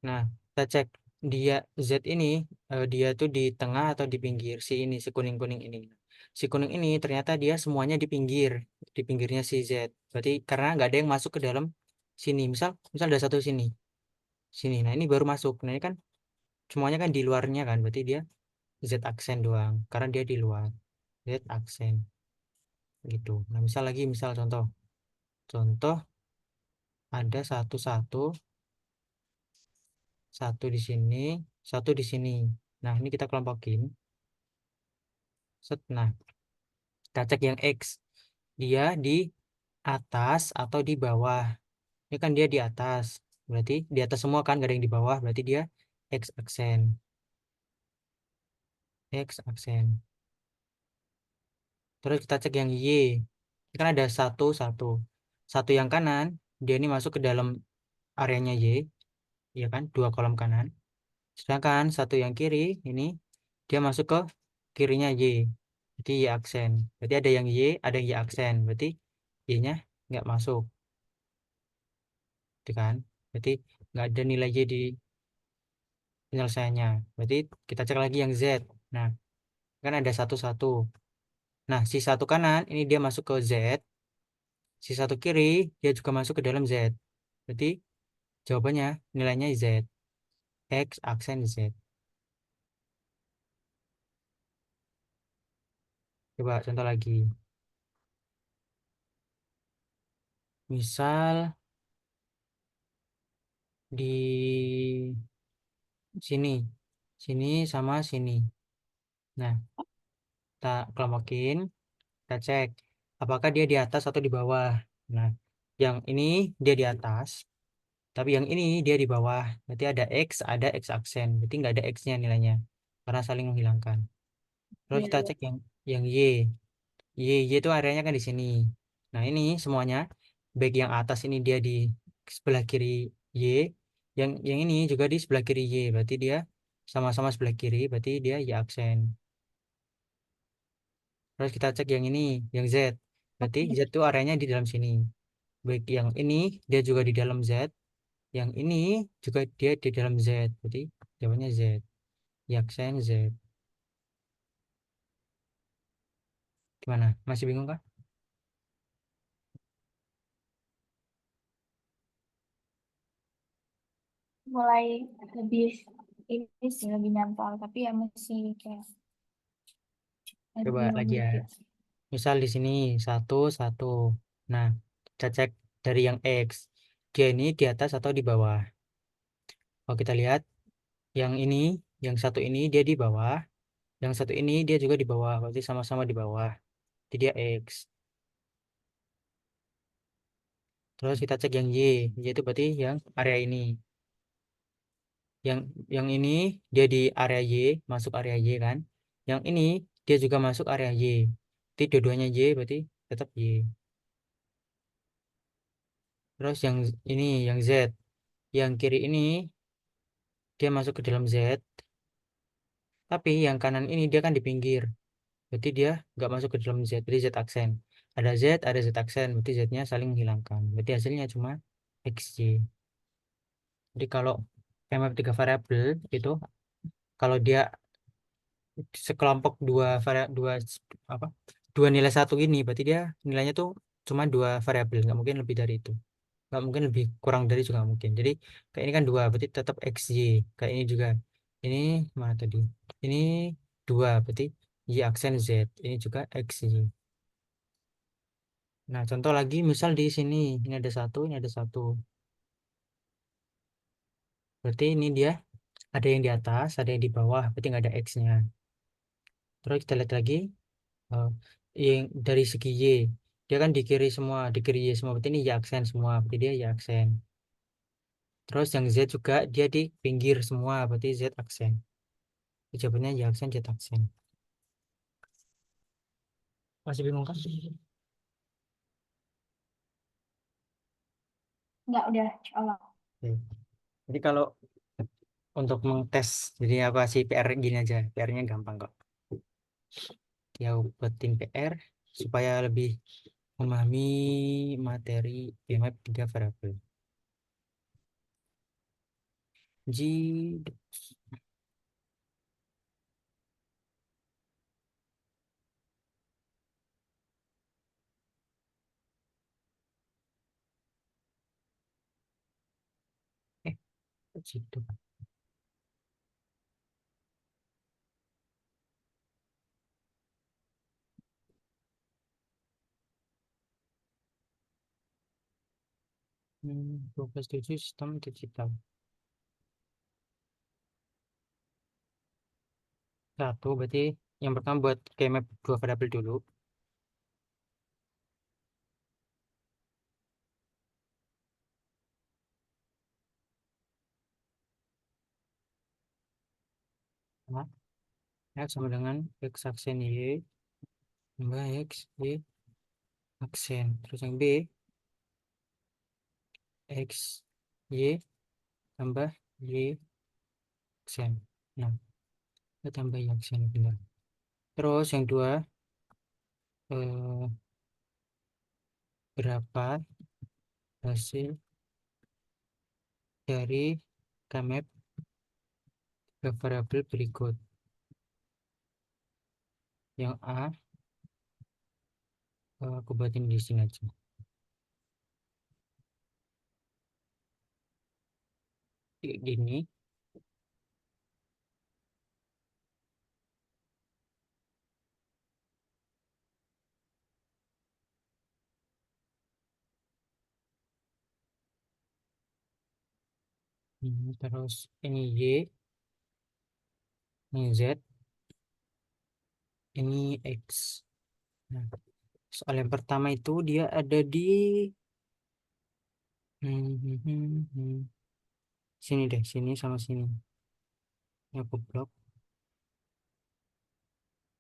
nah, kita cek dia Z ini dia tuh di tengah atau di pinggir si ini si kuning-kuning ini. Si kuning ini ternyata dia semuanya di pinggirnya si Z. Berarti karena nggak ada yang masuk ke dalam sini. Misal, misal ada satu sini, sini. Nah ini baru masuk. Nah ini kan semuanya kan di luarnya kan. Berarti dia Z aksen doang. Karena dia di luar. Z aksen gitu. Nah misal lagi, misal contoh, contoh ada satu di sini, satu di sini. Nah, ini kita kelompokin. Set. Nah, kita cek yang X. Dia di atas atau di bawah. Ini kan dia di atas. Berarti di atas semua kan, gak ada yang di bawah. Berarti dia X aksen. X aksen. Terus kita cek yang Y. Ini kan ada satu, satu. Satu yang kanan, dia ini masuk ke dalam areanya Y. Ya kan, dua kolom kanan. Sedangkan satu yang kiri, ini dia masuk ke kirinya Y. Berarti Y aksen. Berarti ada yang Y, ada yang Y aksen. Berarti Y-nya nggak masuk. Gitu kan? Berarti nggak ada nilai Y di penyelesaiannya. Berarti kita cek lagi yang Z. Nah, kan ada satu-satu. Nah, si satu kanan, ini dia masuk ke Z. Si satu kiri, dia juga masuk ke dalam Z. Berarti jawabannya nilainya Z. X aksen Z. Coba contoh lagi. Misal di sini, sini sama sini. Nah, kita kelompokin. kita cek apakah dia di atas atau di bawah. Nah, yang ini dia di atas, tapi yang ini dia di bawah. Berarti ada X aksen. Berarti nggak ada X-nya nilainya karena saling menghilangkan. Terus Iya, kita iya. cek yang Y. Y itu areanya kan di sini. Nah, ini semuanya baik yang atas ini dia di sebelah kiri Y, yang ini juga di sebelah kiri Y. Berarti dia sama-sama sebelah kiri, berarti dia Y aksen. Terus kita cek yang ini, yang Z. Berarti Z Oke. itu areanya di dalam sini. Baik yang ini dia juga di dalam Z, yang ini juga dia di dalam Z. Berarti jawabannya Z. Y aksen Z. Gimana? Masih bingung kah? Mulai lebih ini sih lebih nyantol, tapi ya masih kayak ada Coba bingung lagi ya. dikit. Misal di sini satu satu. Nah, kita cek dari yang X. Dia ini di atas atau di bawah? Kalau kita lihat yang ini, yang satu ini dia di bawah, yang satu ini dia juga di bawah. Berarti sama-sama di bawah. Jadi dia X. Terus kita cek yang Y. Y itu berarti yang area ini. Yang yang ini dia di area Y, masuk area Y kan? Yang ini dia juga masuk area Y. Jadi dua-duanya Y berarti tetap Y. Terus yang ini yang Z. Yang kiri ini dia masuk ke dalam Z, tapi yang kanan ini dia kan di pinggir. Berarti dia nggak masuk ke dalam Z. Berarti Z aksen. Ada Z aksen. Berarti Z-nya saling menghilangkan. Berarti hasilnya cuma XY. Jadi kalau map tiga variabel itu kalau dia sekelompok dua apa dua nilai satu ini berarti dia nilainya tuh cuma dua variabel, nggak mungkin lebih dari itu, nggak mungkin lebih kurang dari juga nggak mungkin. Jadi kayak ini kan dua berarti tetap XY. Kayak ini juga, ini mana tadi, ini dua berarti Y aksen Z, ini juga XY. Nah, contoh lagi misal di sini ini ada satu, ini ada satu, berarti ini dia ada yang di atas ada yang di bawah, berarti nggak ada X-nya. Terus kita lihat lagi, eh, yang dari segi Y dia kan di kiri semua, di kiri Y semua, berarti ini Y aksen semua, berarti dia Y aksen. Terus yang Z juga dia di pinggir semua, berarti Z aksen. Jawabannya Y aksen Z aksen. Masih bingung kan? Nggak, udah, Allah. Oke. Jadi kalau untuk mengtes, jadi aku kasih PR gini aja, PR-nya gampang kok. Ya buatin PR supaya lebih memahami materi BMAP 3 variabel. G eh situ. Hmm, 12 sistem digital. Satu berarti yang pertama buat KMap dua variabel dulu. Nah, X sama dengan X aksen Y tambah X Y aksen. Terus yang B X Y tambah Y aksen. Nah, kita tambah Y aksen benar. Terus yang dua, eh, berapa hasil dari KMap ke variabel berikut. Yang A, aku buatin di sini aja. Kayak gini. Terus ini Y, ini Z, ini X. Nah, Soal yang pertama itu dia ada di sini deh, sini sama sini. Ini aku blok.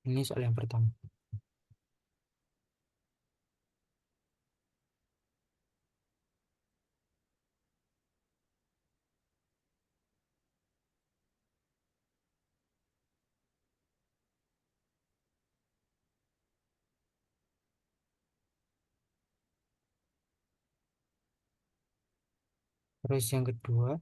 Ini soal yang pertama. Terus yang kedua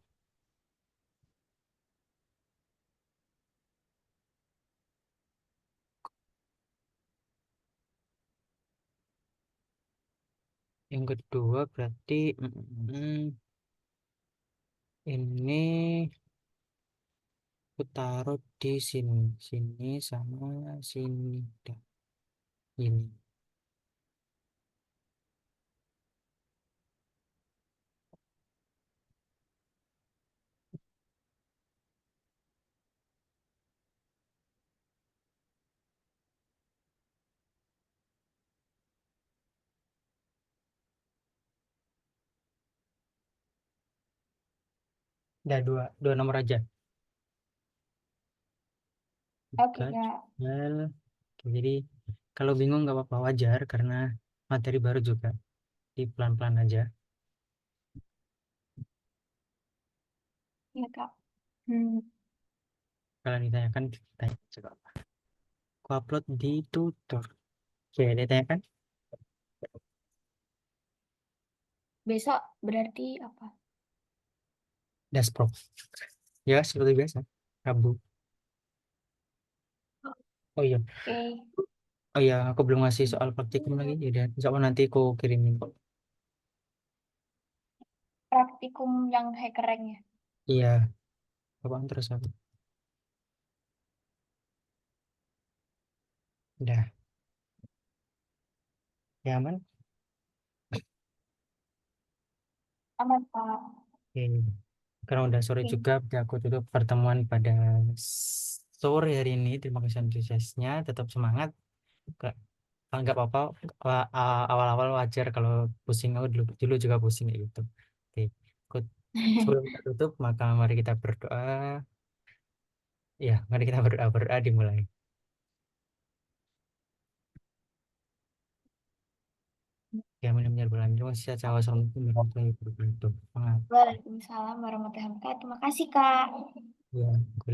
berarti ini aku taruh di sini, sini sama sini. Dah, ini. Udah dua nomor aja. Oke, Tiga, Kak. jual. Oke, jadi kalau bingung nggak apa-apa, wajar karena materi baru juga. Di pelan-pelan aja. Iya, Kak. Hmm. Kalau ditanyakan, tanya coba. Aku upload di tutor. Oke, ditanyakan Besok berarti apa? dashboard. Ya, seperti biasa. Rabu. Oh iya, Oke. oh iya, aku belum ngasih soal praktikum lagi. Jadi, insya Allah nanti aku kirimin kok. Praktikum yang hackerrank ya. Iya, apaan terus aku. Udah, ya aman. Aman, Kak. Oke. Karena udah sore Oke. juga, jadi aku tutup pertemuan pada sore hari ini. Terima kasih antusiasnya, tetap semangat. Nggak, nggak apa-apa. Awal-awal wajar kalau pusing. Aku dulu juga pusing kayak gitu. Oke, aku, sebelum kita tutup, maka mari kita berdoa. Ya, mari kita berdoa, berdoa dimulai. Ya, mudah-mudahan bulan terima kasih. Assalamualaikum warahmatullahi wabarakatuh. Semangat. Waalaikumsalam warahmatullahi wabarakatuh. Terima kasih, Kak. Ya.